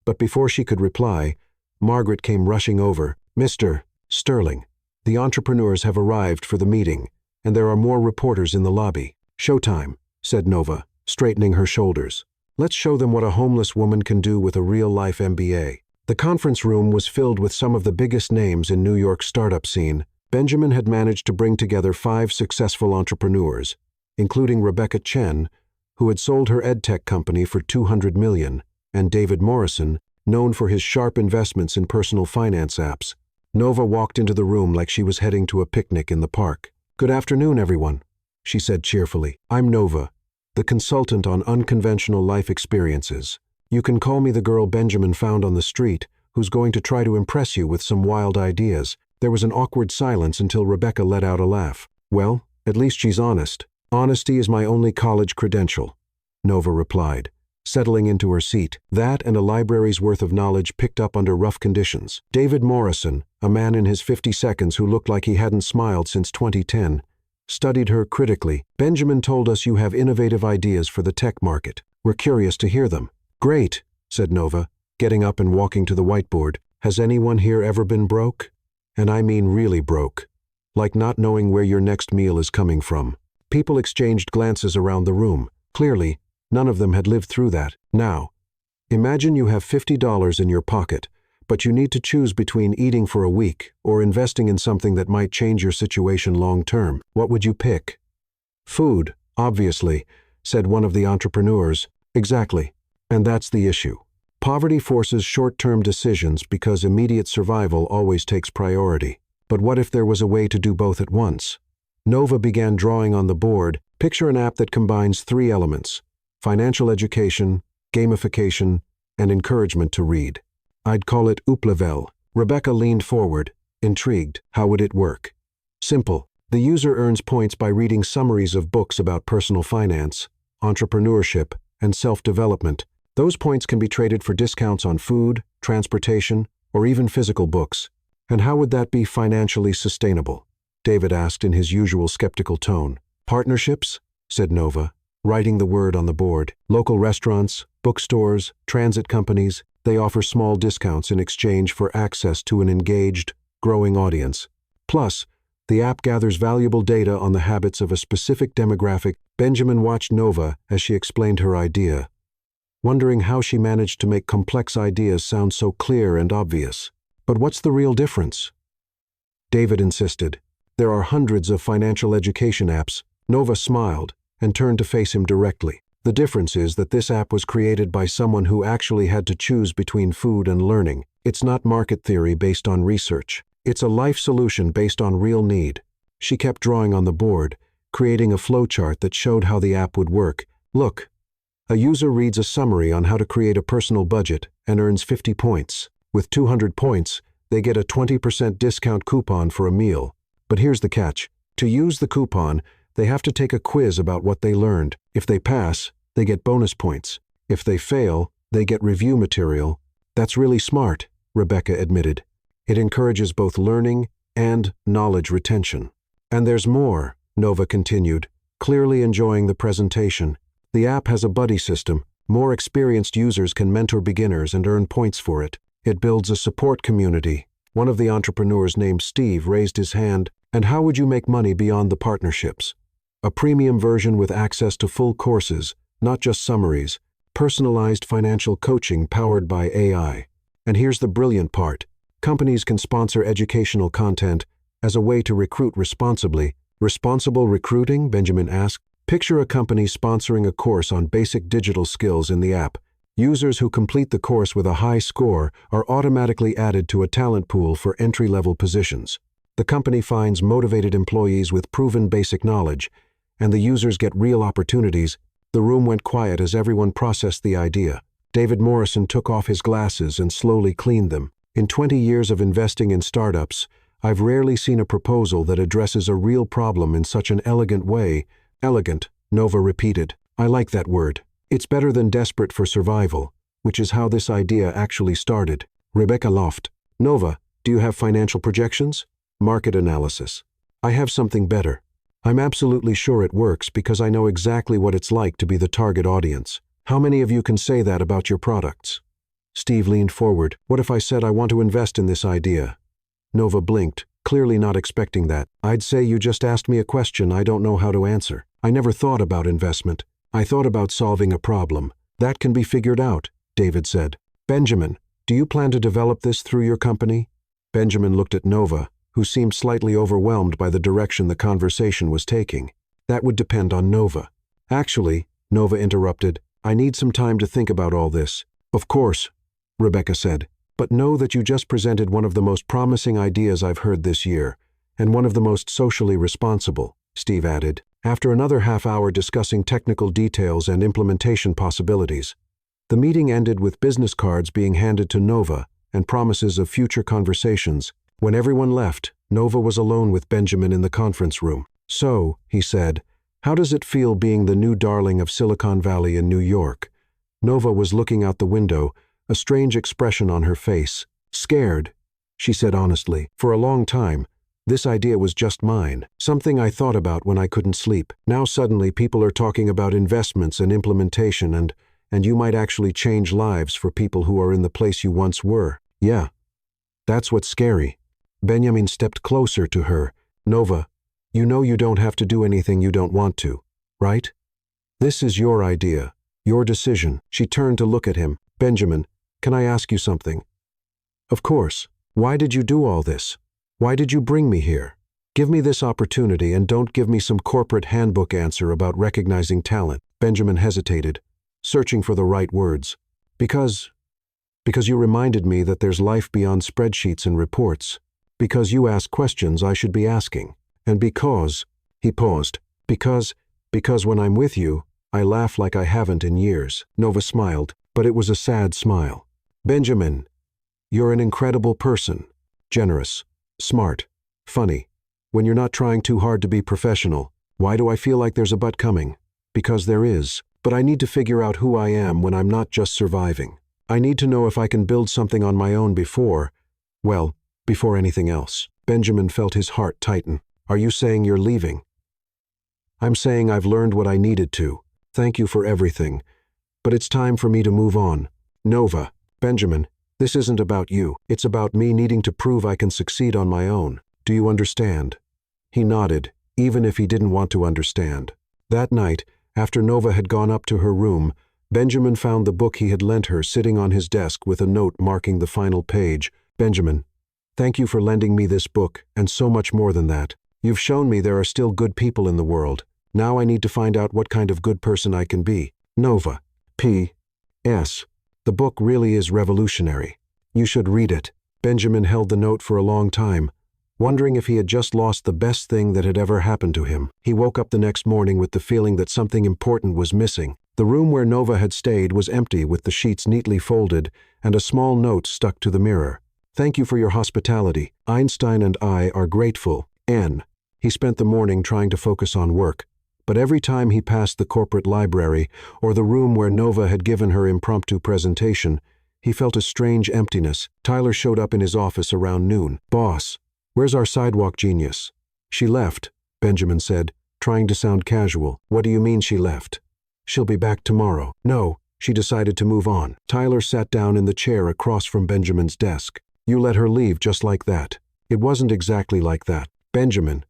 But before she could reply, Margaret came rushing over. Mr. Sterling, the entrepreneurs have arrived for the meeting, and there are more reporters in the lobby. Showtime, said Nova, straightening her shoulders. Let's show them what a homeless woman can do with a real-life MBA. The conference room was filled with some of the biggest names in New York's startup scene. Benjamin had managed to bring together 5 successful entrepreneurs, including Rebecca Chen, who had sold her edtech company for $200 million, and David Morrison, known for his sharp investments in personal finance apps. Nova walked into the room like she was heading to a picnic in the park. Good afternoon, everyone, she said cheerfully. I'm Nova, the consultant on unconventional life experiences. You can call me the girl Benjamin found on the street, who's going to try to impress you with some wild ideas. There was an awkward silence until Rebecca let out a laugh. Well, at least she's honest. Honesty is my only college credential, Nova replied, settling into her seat. That and a library's worth of knowledge picked up under rough conditions. David Morrison, a man in his 50s who looked like he hadn't smiled since 2010, studied her critically. Benjamin told us you have innovative ideas for the tech market. We're curious to hear them. Great, said Nova, getting up and walking to the whiteboard. Has anyone here ever been broke? And I mean really broke. Like not knowing where your next meal is coming from. People exchanged glances around the room. Clearly, none of them had lived through that. Now, imagine you have $50 in your pocket, but you need to choose between eating for a week or investing in something that might change your situation long term. What would you pick? Food, obviously, said one of the entrepreneurs. Exactly. And that's the issue. Poverty forces short-term decisions because immediate survival always takes priority. But what if there was a way to do both at once? Nova began drawing on the board. Picture an app that combines 3 elements: financial education, gamification, and encouragement to read. I'd call it uplift. Rebecca leaned forward, intrigued. How would it work? Simple. The user earns points by reading summaries of books about personal finance, entrepreneurship, and self-development. Those points can be traded for discounts on food, transportation, or even physical books. And how would that be financially sustainable? David asked in his usual skeptical tone. Partnerships, said Nova, writing the word on the board. Local restaurants, bookstores, transit companies, they offer small discounts in exchange for access to an engaged, growing audience. Plus, the app gathers valuable data on the habits of a specific demographic. Benjamin watched Nova as she explained her idea, wondering how she managed to make complex ideas sound so clear and obvious. But what's the real difference? David insisted. There are hundreds of financial education apps. Nova smiled and turned to face him directly. The difference is that this app was created by someone who actually had to choose between food and learning. It's not market theory based on research. It's a life solution based on real need. She kept drawing on the board, creating a flowchart that showed how the app would work. Look, a user reads a summary on how to create a personal budget and earns 50 points. With 200 points, they get a 20% discount coupon for a meal. But here's the catch. To use the coupon, they have to take a quiz about what they learned. If they pass, they get bonus points. If they fail, they get review material. That's really smart, Rebecca admitted. It encourages both learning and knowledge retention. And there's more, Nova continued, clearly enjoying the presentation. The app has a buddy system. More experienced users can mentor beginners and earn points for it. It builds a support community. One of the entrepreneurs named Steve raised his hand. And how would you make money beyond the partnerships? A premium version with access to full courses, not just summaries, personalized financial coaching powered by AI. And here's the brilliant part. Companies can sponsor educational content as a way to recruit responsibly. Responsible recruiting? Benjamin asked. Picture a company sponsoring a course on basic digital skills in the app. Users who complete the course with a high score are automatically added to a talent pool for entry-level positions. The company finds motivated employees with proven basic knowledge, and the users get real opportunities. The room went quiet as everyone processed the idea. David Morrison took off his glasses and slowly cleaned them. In 20 years of investing in startups, I've rarely seen a proposal that addresses a real problem in such an elegant way. Elegant, Nova repeated. I like that word. It's better than desperate for survival, which is how this idea actually started. Rebecca laughed. Nova, do you have financial projections? Market analysis. I have something better. I'm absolutely sure it works because I know exactly what it's like to be the target audience. How many of you can say that about your products? Steve leaned forward. What if I said I want to invest in this idea? Nova blinked, clearly not expecting that. I'd say you just asked me a question I don't know how to answer. I never thought about investment. I thought about solving a problem. That can be figured out, David said. Benjamin, do you plan to develop this through your company? Benjamin looked at Nova, who seemed slightly overwhelmed by the direction the conversation was taking. That would depend on Nova. Actually, Nova interrupted, I need some time to think about all this. Of course, Rebecca said, but know that you just presented one of the most promising ideas I've heard this year, and one of the most socially responsible, Steve added, after another half-hour discussing technical details and implementation possibilities. The meeting ended with business cards being handed to Nova and promises of future conversations. When everyone left, Nova was alone with Benjamin in the conference room. So, he said, how does it feel being the new darling of Silicon Valley in New York? Nova was looking out the window, a strange expression on her face. Scared, she said honestly. For a long time, this idea was just mine, something I thought about when I couldn't sleep. Now suddenly people are talking about investments and implementation and you might actually change lives for people who are in the place you once were. Yeah, that's what's scary. Benjamin stepped closer to her. Nova, you know you don't have to do anything you don't want to, right? This is your idea, your decision. She turned to look at him. Benjamin, can I ask you something? Of course. Why did you do all this? Why did you bring me here? Give me this opportunity and don't give me some corporate handbook answer about recognizing talent. Benjamin hesitated, searching for the right words. Because you reminded me that there's life beyond spreadsheets and reports. Because you ask questions I should be asking. And because, he paused, because when I'm with you, I laugh like I haven't in years. Nova smiled, but it was a sad smile. Benjamin, you're an incredible person. Generous, smart, funny. When you're not trying too hard to be professional, why do I feel like there's a but coming? Because there is. But I need to figure out who I am when I'm not just surviving. I need to know if I can build something on my own before anything else. Benjamin felt his heart tighten. Are you saying you're leaving? I'm saying I've learned what I needed to. Thank you for everything. But it's time for me to move on. Nova, Benjamin, this isn't about you. It's about me needing to prove I can succeed on my own. Do you understand? He nodded, even if he didn't want to understand. That night, after Nova had gone up to her room, Benjamin found the book he had lent her sitting on his desk with a note marking the final page. Benjamin, thank you for lending me this book, and so much more than that. You've shown me there are still good people in the world. Now I need to find out what kind of good person I can be. Nova. P.S. The book really is revolutionary. You should read it. Benjamin held the note for a long time, wondering if he had just lost the best thing that had ever happened to him. He woke up the next morning with the feeling that something important was missing. The room where Nova had stayed was empty, with the sheets neatly folded and a small note stuck to the mirror. "Thank you for your hospitality. Einstein and I are grateful. N." He spent the morning trying to focus on work, but every time he passed the corporate library or the room where Nova had given her impromptu presentation, he felt a strange emptiness. Tyler showed up in his office around noon. "Boss, where's our sidewalk genius?" "She left," Benjamin said, trying to sound casual. "What do you mean she left?" "She'll be back tomorrow." "No, she decided to move on." Tyler sat down in the chair across from Benjamin's desk. "You let her leave just like that." "It wasn't exactly like that. Benjamin,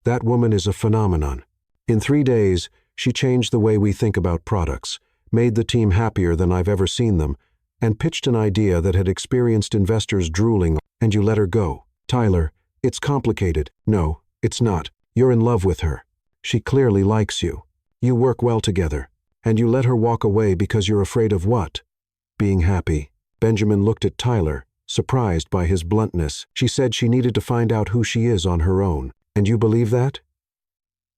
that woman is a phenomenon. In 3 days, she changed the way we think about products, made the team happier than I've ever seen them, and pitched an idea that had experienced investors drooling, and you let her go." "Tyler, it's complicated." "No, it's not. You're in love with her. She clearly likes you. You work well together, and you let her walk away because you're afraid of what?" "Being happy." Benjamin looked at Tyler, surprised by his bluntness. "She said she needed to find out who she is on her own. And you believe that?"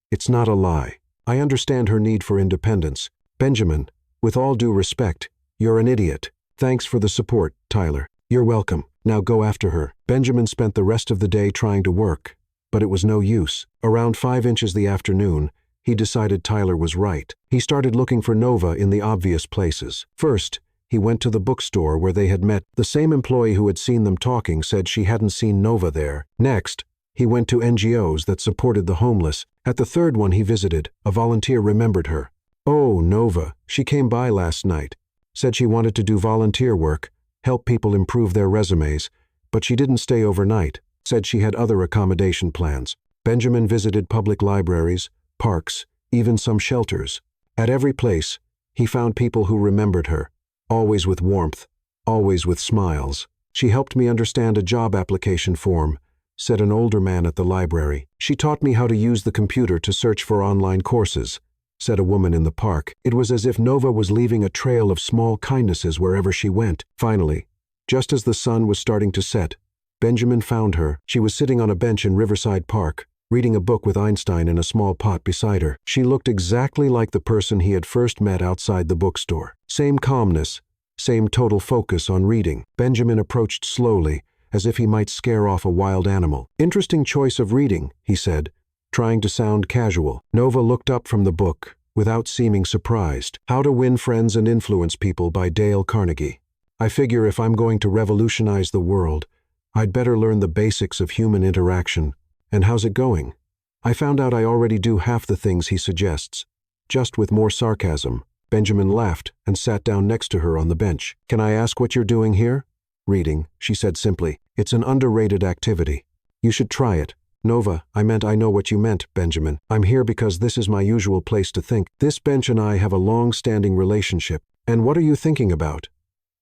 "It's not a lie. I understand her need for independence." "Benjamin, with all due respect, you're an idiot." "Thanks for the support, Tyler." "You're welcome. Now go after her." Benjamin spent the rest of the day trying to work, but it was no use. Around 5 inches the afternoon, he decided Tyler was right. He started looking for Nova in the obvious places. First, he went to the bookstore where they had met. The same employee who had seen them talking said she hadn't seen Nova there. Next, he went to NGOs that supported the homeless. At the third one he visited, a volunteer remembered her. "Oh, Nova. She came by last night. Said she wanted to do volunteer work, help people improve their resumes, but she didn't stay overnight. Said she had other accommodation plans." Benjamin visited public libraries, parks, even some shelters. At every place, he found people who remembered her, always with warmth, always with smiles. "She helped me understand a job application form," said an older man at the library. "She taught me how to use the computer to search for online courses," said a woman in the park. It was as if Nova was leaving a trail of small kindnesses wherever she went. Finally, just as the sun was starting to set, Benjamin found her. She was sitting on a bench in Riverside Park, reading a book with Einstein in a small pot beside her. She looked exactly like the person he had first met outside the bookstore. Same calmness, same total focus on reading. Benjamin approached slowly, as if he might scare off a wild animal. "Interesting choice of reading," he said, trying to sound casual. Nova looked up from the book, without seeming surprised. "How to Win Friends and Influence People" by Dale Carnegie. "I figure if I'm going to revolutionize the world, I'd better learn the basics of human interaction. And how's it going?" "I found out I already do half the things he suggests, just with more sarcasm." Benjamin laughed and sat down next to her on the bench. "Can I ask what you're doing here?" "Reading," she said simply. "It's an underrated activity. You should try it." "Nova, I know what you meant, Benjamin. I'm here because this is my usual place to think. This bench and I have a long-standing relationship. And what are you thinking about?"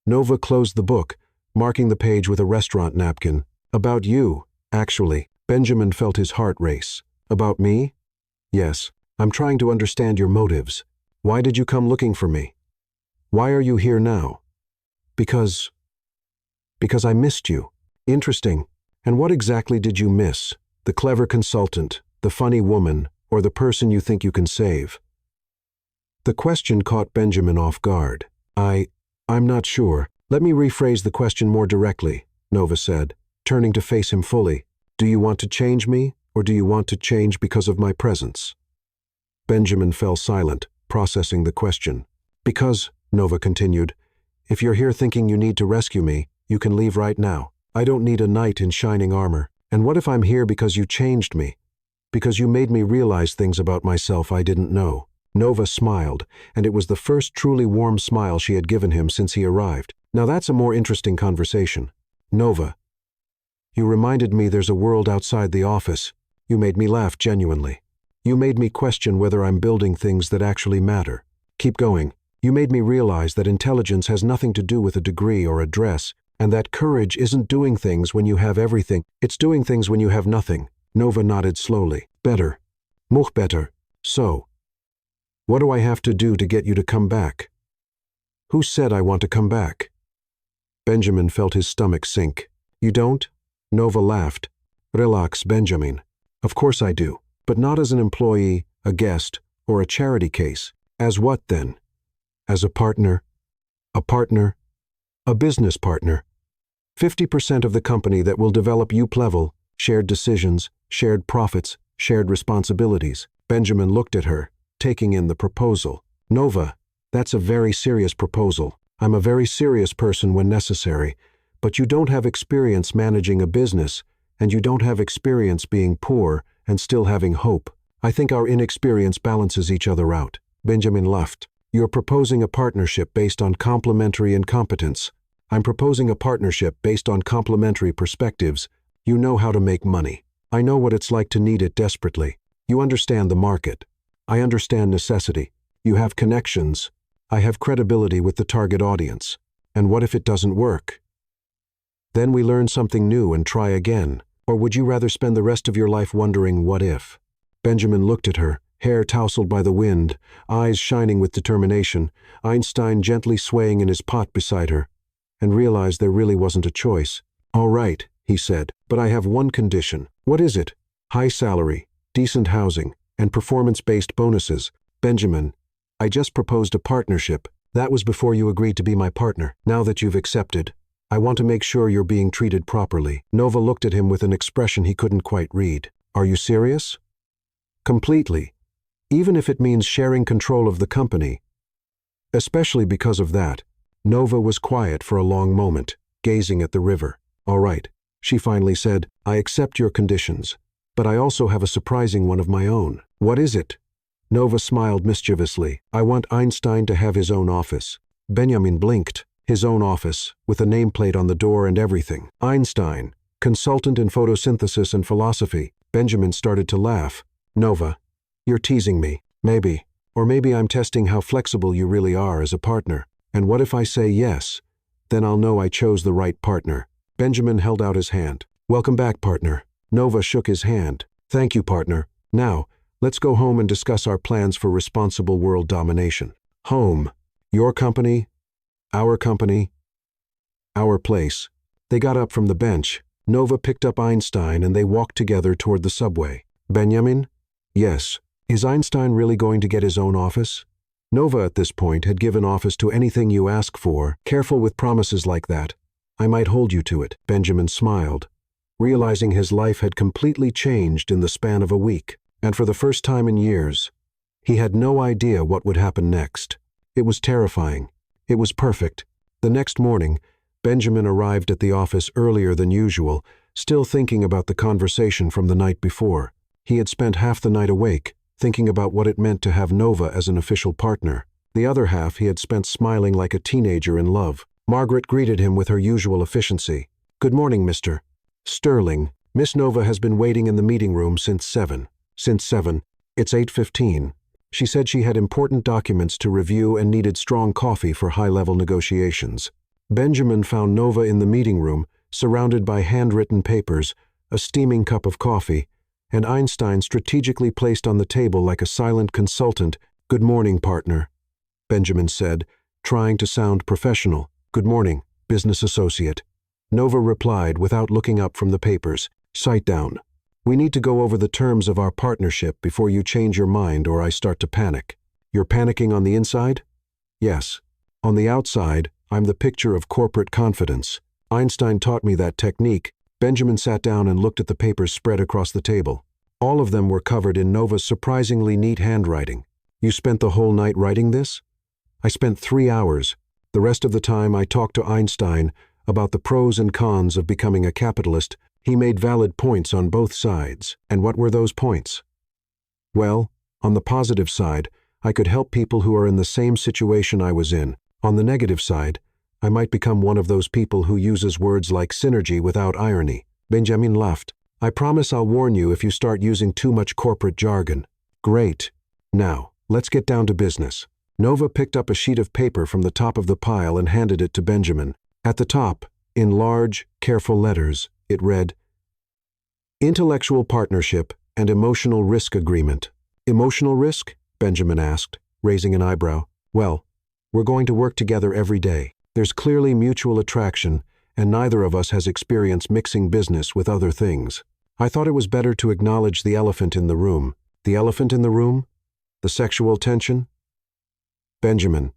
Nova closed the book, marking the page with a restaurant napkin. "About you, actually." Benjamin felt his heart race. "About me?" "Yes. I'm trying to understand your motives. Why did you come looking for me? Why are you here now?" Because I missed you." "Interesting. And what exactly did you miss? The clever consultant, the funny woman, or the person you think you can save?" The question caught Benjamin off guard. I'm not sure. Let me rephrase the question more directly," Nova said, turning to face him fully. "Do you want to change me, or do you want to change because of my presence?" Benjamin fell silent, processing the question. "Because," Nova continued, "if you're here thinking you need to rescue me, you can leave right now. I don't need a knight in shining armor. And what if I'm here because you changed me? Because you made me realize things about myself I didn't know?" Nova smiled, and it was the first truly warm smile she had given him since he arrived. "Now that's a more interesting conversation. Nova, you reminded me there's a world outside the office. You made me laugh genuinely. You made me question whether I'm building things that actually matter. Keep going. You made me realize that intelligence has nothing to do with a degree or a dress, and that courage isn't doing things when you have everything. It's doing things when you have nothing." Nova nodded slowly. "Better. Much better. So, What do I have to do to get you to come back? Who said I want to come back? Benjamin felt his stomach sink. You don't? Nova laughed. Relax, Benjamin. Of course I do, but not as an employee, a guest, or a charity case. As what then? As a partner? A partner? A business partner. 50% of the company that will develop UP-level, shared decisions, shared profits, shared responsibilities. Benjamin looked at her, taking in the proposal. Nova, that's a very serious proposal. I'm a very serious person when necessary, but you don't have experience managing a business, and you don't have experience being poor and still having hope. I think our inexperience balances each other out. Benjamin laughed. You're proposing a partnership based on complementary incompetence. I'm proposing a partnership based on complementary perspectives. You know how to make money. I know what it's like to need it desperately. You understand the market. I understand necessity. You have connections. I have credibility with the target audience. And what if it doesn't work? Then we learn something new and try again. Or would you rather spend the rest of your life wondering what if? Benjamin looked at her, hair tousled by the wind, eyes shining with determination, Einstein gently swaying in his pot beside her, and realized there really wasn't a choice. All right, he said, but I have one condition. What is it? High salary, decent housing, and performance-based bonuses. Benjamin, I just proposed a partnership. That was before you agreed to be my partner. Now that you've accepted, I want to make sure you're being treated properly. Nova looked at him with an expression he couldn't quite read. Are you serious? Completely. Even if it means sharing control of the company. Especially because of that. Nova was quiet for a long moment, gazing at the river. All right, she finally said, I accept your conditions, but I also have a surprising one of my own. What is it? Nova smiled mischievously. I want Einstein to have his own office. Benjamin blinked. His own office, with a nameplate on the door and everything. Einstein, consultant in photosynthesis and philosophy. Benjamin started to laugh. Nova, you're teasing me. Maybe. Or maybe I'm testing how flexible you really are as a partner. And what if I say yes? Then I'll know I chose the right partner. Benjamin held out his hand. Welcome back, partner. Nova shook his hand. Thank you, partner. Now, let's go home and discuss our plans for responsible world domination. Home. Your company. Our company. Our place. They got up from the bench. Nova picked up Einstein and they walked together toward the subway. Benjamin? Yes. Is Einstein really going to get his own office? Nova at this point had given office to anything you ask for. Careful with promises like that. I might hold you to it. Benjamin smiled, realizing his life had completely changed in the span of a week. And for the first time in years, he had no idea what would happen next. It was terrifying. It was perfect. The next morning, Benjamin arrived at the office earlier than usual, still thinking about the conversation from the night before. He had spent half the night awake, thinking about what it meant to have Nova as an official partner. The other half he had spent smiling like a teenager in love. Margaret greeted him with her usual efficiency. Good morning, Mr. Sterling. Miss Nova has been waiting in the meeting room since 7. Since 7. It's 8:15. She said she had important documents to review and needed strong coffee for high-level negotiations. Benjamin found Nova in the meeting room, surrounded by handwritten papers, a steaming cup of coffee, and Einstein strategically placed on the table like a silent consultant. Good morning, partner, Benjamin said, trying to sound professional. Good morning, business associate. Nova replied without looking up from the papers. Sit down. We need to go over the terms of our partnership before you change your mind or I start to panic. You're panicking on the inside? Yes. On the outside, I'm the picture of corporate confidence. Einstein taught me that technique. Benjamin sat down and looked at the papers spread across the table. All of them were covered in Nova's surprisingly neat handwriting. You spent the whole night writing this? I spent 3 hours. The rest of the time I talked to Einstein about the pros and cons of becoming a capitalist. He made valid points on both sides. And what were those points? Well, on the positive side, I could help people who are in the same situation I was in. On the negative side, I might become one of those people who uses words like synergy without irony. Benjamin laughed. I promise I'll warn you if you start using too much corporate jargon. Great. Now, let's get down to business. Nova picked up a sheet of paper from the top of the pile and handed it to Benjamin. At the top, in large, careful letters, it read, Intellectual Partnership and Emotional Risk Agreement. Emotional risk? Benjamin asked. raising an eyebrow. Well, we're going to work together every day. There's clearly mutual attraction, and neither of us has experience mixing business with other things. I thought it was better to acknowledge the elephant in the room. The elephant in the room? The sexual tension? Benjamin.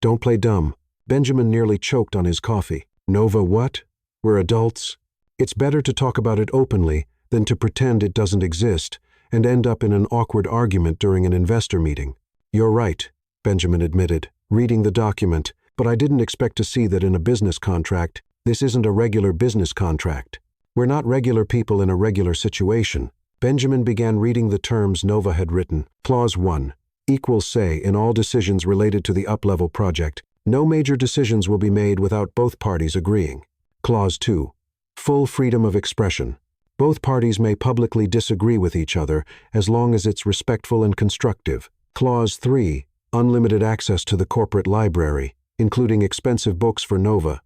Don't play dumb. Benjamin nearly choked on his coffee. Nova, what? We're adults. It's better to talk about it openly than to pretend it doesn't exist and end up in an awkward argument during an investor meeting. You're right, Benjamin admitted, reading the document, but I didn't expect to see that in a business contract. This isn't a regular business contract. We're not regular people in a regular situation. Benjamin began reading the terms Nova had written. Clause 1. Equal say in all decisions related to the up-level project. No major decisions will be made without both parties agreeing. Clause 2. Full freedom of expression. Both parties may publicly disagree with each other as long as it's respectful and constructive. Clause 3. Unlimited access to the corporate library, including expensive books for Nova,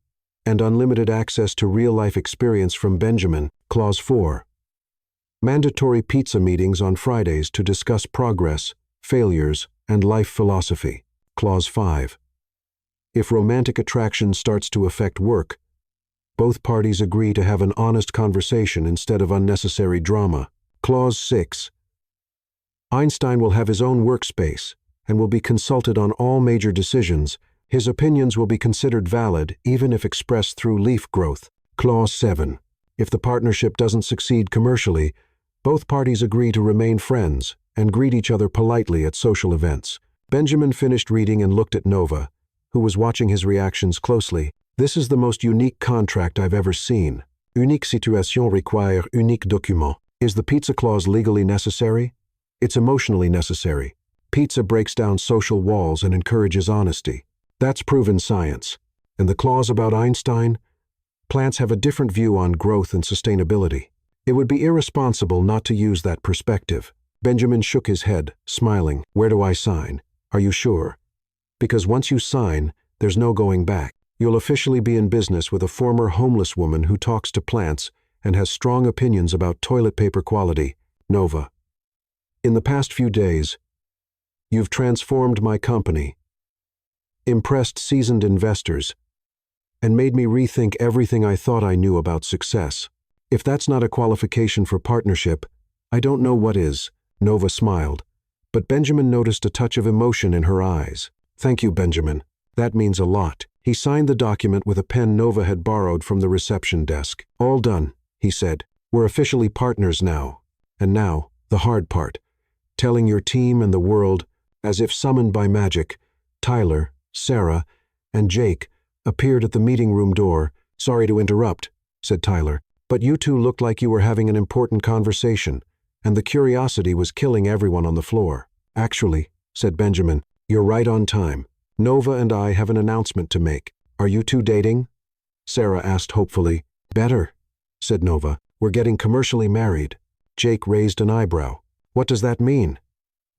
and unlimited access to real-life experience from Benjamin. Clause 4. Mandatory pizza meetings on Fridays to discuss progress, failures, and life philosophy. Clause 5. If romantic attraction starts to affect work, both parties agree to have an honest conversation instead of unnecessary drama. Clause 6. Einstein will have his own workspace and will be consulted on all major decisions. His opinions will be considered valid even if expressed through leaf growth. Clause 7. If the partnership doesn't succeed commercially, both parties agree to remain friends and greet each other politely at social events. Benjamin finished reading and looked at Nova, who was watching his reactions closely. This is the most unique contract I've ever seen. Unique situation require unique document. Is the pizza clause legally necessary? It's emotionally necessary. Pizza breaks down social walls and encourages honesty. That's proven science. And the clause about Einstein? Plants have a different view on growth and sustainability. It would be irresponsible not to use that perspective. Benjamin shook his head, smiling. Where do I sign? Are you sure? Because once you sign, there's no going back. You'll officially be in business with a former homeless woman who talks to plants and has strong opinions about toilet paper quality. Nova. In the past few days, you've transformed my company, impressed seasoned investors, and made me rethink everything I thought I knew about success. If that's not a qualification for partnership, I don't know what is. Nova smiled, but Benjamin noticed a touch of emotion in her eyes. Thank you, Benjamin. That means a lot. He signed the document with a pen Nova had borrowed from the reception desk. All done, he said. We're officially partners now. And now, the hard part. Telling your team and the world, as if summoned by magic, Tyler, Sarah, and Jake appeared at the meeting room door. Sorry to interrupt, said Tyler, but you two looked like you were having an important conversation, and the curiosity was killing everyone on the floor. Actually, said Benjamin, you're right on time. Nova and I have an announcement to make. Are you two dating? Sarah asked hopefully. Better, said Nova. We're getting commercially married. Jake raised an eyebrow. What does that mean?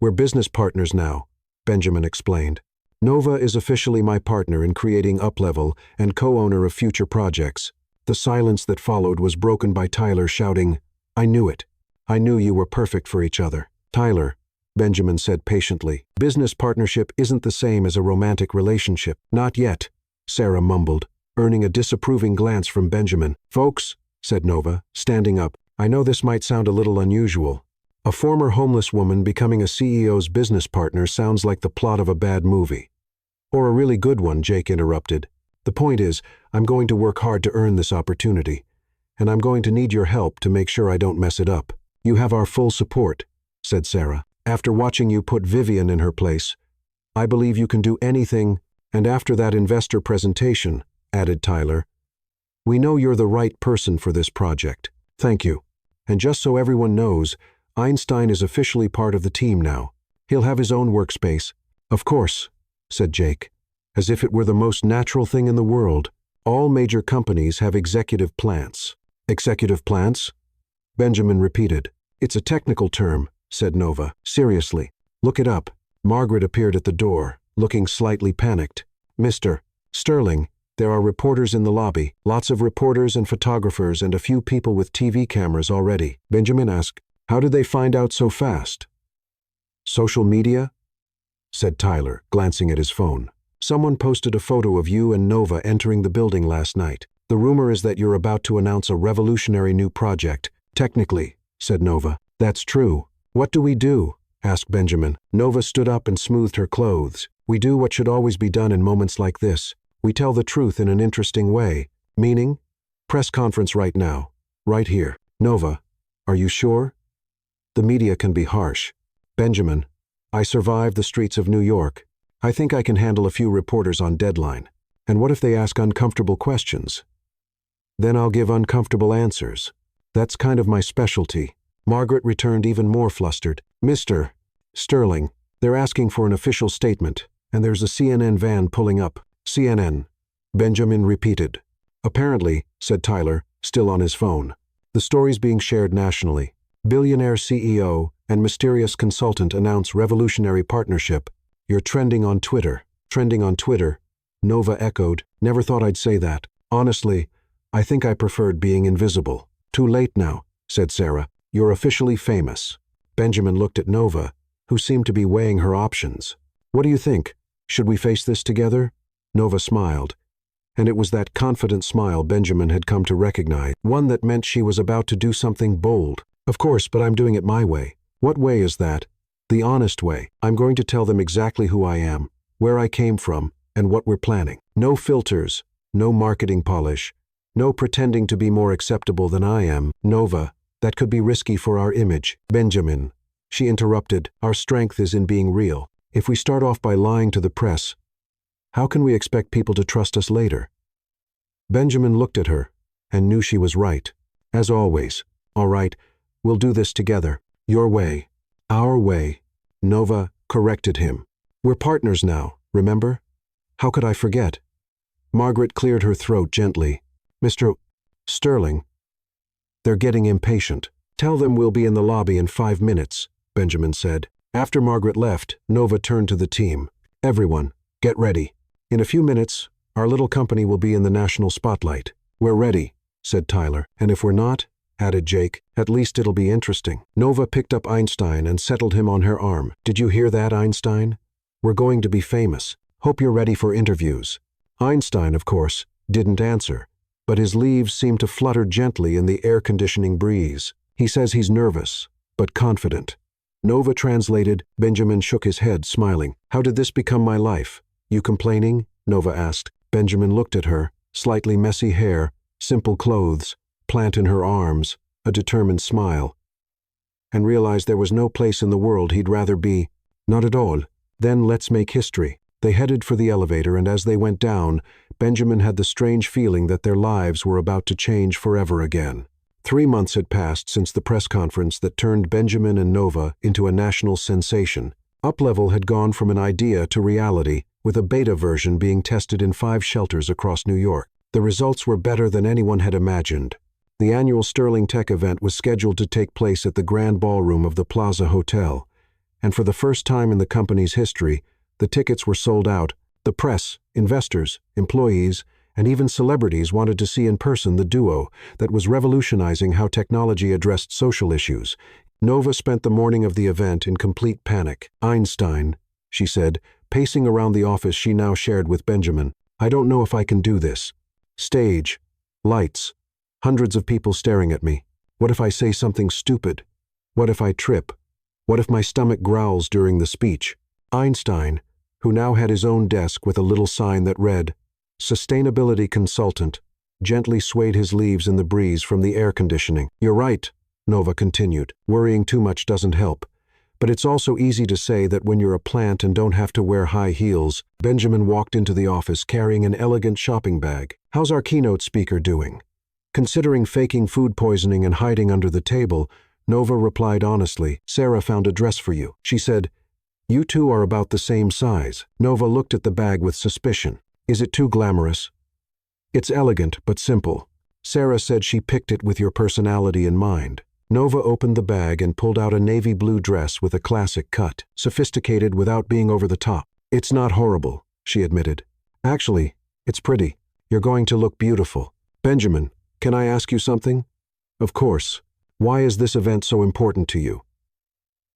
We're business partners now, Benjamin explained. Nova is officially my partner in creating Uplevel and co-owner of future projects. The silence that followed was broken by Tyler shouting, I knew it. I knew you were perfect for each other. Tyler, Benjamin said patiently, business partnership isn't the same as a romantic relationship. Not yet, Sarah mumbled, earning a disapproving glance from Benjamin. Folks, said Nova, standing up, I know this might sound a little unusual. A former homeless woman becoming a CEO's business partner sounds like the plot of a bad movie. Or a really good one, Jake interrupted. The point is, I'm going to work hard to earn this opportunity, and I'm going to need your help to make sure I don't mess it up. You have our full support, said Sarah. After watching you put Vivian in her place, I believe you can do anything, and after that investor presentation, added Tyler, we know you're the right person for this project. Thank you. And just so everyone knows, Einstein is officially part of the team now. He'll have his own workspace. Of course, said Jake, as if it were the most natural thing in the world. All major companies have executive plants. Executive plants? Benjamin repeated. It's a technical term, said Nova. Seriously, look it up. Margaret appeared at the door, looking slightly panicked. Mr. Sterling, there are reporters in the lobby. Lots of reporters and photographers and a few people with TV cameras already. Benjamin asked, how did they find out so fast? Social media? said Tyler, glancing at his phone. "Someone posted a photo of you and Nova entering the building last night. The rumor is that you're about to announce a revolutionary new project." "Technically," said Nova. "That's true." "What do we do?" asked Benjamin. Nova stood up and smoothed her clothes. "We do what should always be done in moments like this. We tell the truth in an interesting way." "Meaning?" "Press conference right now. Right here." "Nova, are you sure? The media can be harsh." "Benjamin, I survived the streets of New York. I think I can handle a few reporters on deadline. And what if they ask uncomfortable questions? Then I'll give uncomfortable answers. That's kind of my specialty." Margaret returned even more flustered. "Mr. Sterling, they're asking for an official statement, and there's a CNN van pulling up." "CNN," Benjamin repeated. "Apparently," said Tyler, still on his phone. "The story's being shared nationally. Billionaire CEO and mysterious consultant announce revolutionary partnership. You're trending on Twitter." "Trending on Twitter?" Nova echoed. "Never thought I'd say that. Honestly, I think I preferred being invisible." "Too late now," said Sarah. "You're officially famous." Benjamin looked at Nova, who seemed to be weighing her options. "What do you think? Should we face this together?" Nova smiled, and it was that confident smile Benjamin had come to recognize, one that meant she was about to do something bold. "Of course, but I'm doing it my way." "What way is that?" "The honest way. I'm going to tell them exactly who I am, where I came from, and what we're planning. No filters, no marketing polish, no pretending to be more acceptable than I am." "Nova, that could be risky for our image." "Benjamin," she interrupted, "our strength is in being real. If we start off by lying to the press, how can we expect people to trust us later?" Benjamin looked at her and knew she was right. "As always. All right, we'll do this together. Your way. Our way." Nova corrected him. "We're partners now, remember? How could I forget?" Margaret cleared her throat gently. "Mr. Sterling." "They're getting impatient. Tell them we'll be in the lobby in 5 minutes," Benjamin said. After Margaret left, Nova turned to the team. "Everyone, get ready. In a few minutes, our little company will be in the national spotlight." "We're ready," said Tyler. "And if we're not," added Jake, "at least it'll be interesting." Nova picked up Einstein and settled him on her arm. "Did you hear that, Einstein? We're going to be famous. Hope you're ready for interviews." Einstein, of course, didn't answer, but his leaves seemed to flutter gently in the air-conditioning breeze. "He says he's nervous, but confident." Nova translated. Benjamin shook his head, smiling. "How did this become my life? You complaining?" Nova asked. Benjamin looked at her, slightly messy hair, simple clothes, plant in her arms, a determined smile, and realized there was no place in the world he'd rather be. "Not at all." "Then let's make history." They headed for the elevator, and as they went down, Benjamin had the strange feeling that their lives were about to change forever again. 3 months had passed since the press conference that turned Benjamin and Nova into a national sensation. Uplevel had gone from an idea to reality, with a beta version being tested in 5 shelters across New York. The results were better than anyone had imagined. The annual Sterling Tech event was scheduled to take place at the Grand Ballroom of the Plaza Hotel, and for the first time in the company's history, the tickets were sold out. The press, investors, employees, and even celebrities wanted to see in person the duo that was revolutionizing how technology addressed social issues. Nova spent the morning of the event in complete panic. "Einstein," she said, pacing around the office she now shared with Benjamin. "I don't know if I can do this. Stage, lights, hundreds of people staring at me. What if I say something stupid? What if I trip? What if my stomach growls during the speech?" Einstein, who now had his own desk with a little sign that read, "Sustainability Consultant," gently swayed his leaves in the breeze from the air conditioning. "You're right," Nova continued. "Worrying too much doesn't help. But it's also easy to say that when you're a plant and don't have to wear high heels." Benjamin walked into the office carrying an elegant shopping bag. "How's our keynote speaker doing?" Considering faking food poisoning and hiding under the table, Nova replied honestly. "Sarah found a dress for you." She said, "You two are about the same size." Nova looked at the bag with suspicion. "Is it too glamorous?" "It's elegant, but simple. Sarah said she picked it with your personality in mind." Nova opened the bag and pulled out a navy blue dress with a classic cut, sophisticated without being over the top. "It's not horrible," she admitted. "Actually, it's pretty. You're going to look beautiful." "Benjamin, can I ask you something?" "Of course. Why is this event so important to you?"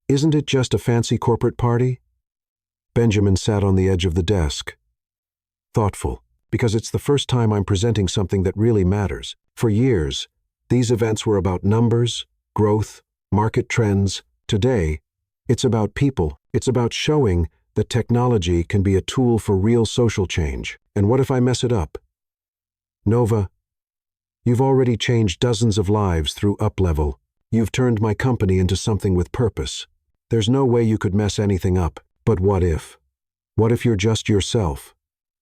"Isn't it just a fancy corporate party?" Benjamin sat on the edge of the desk. Thoughtful, because it's the first time I'm presenting something that really matters. For years, these events were about numbers, growth, market trends. Today, it's about people. It's about showing that technology can be a tool for real social change. And what if I mess it up? Nova, you've already changed dozens of lives through UpLevel. You've turned my company into something with purpose. There's no way you could mess anything up. But what if? What if you're just yourself?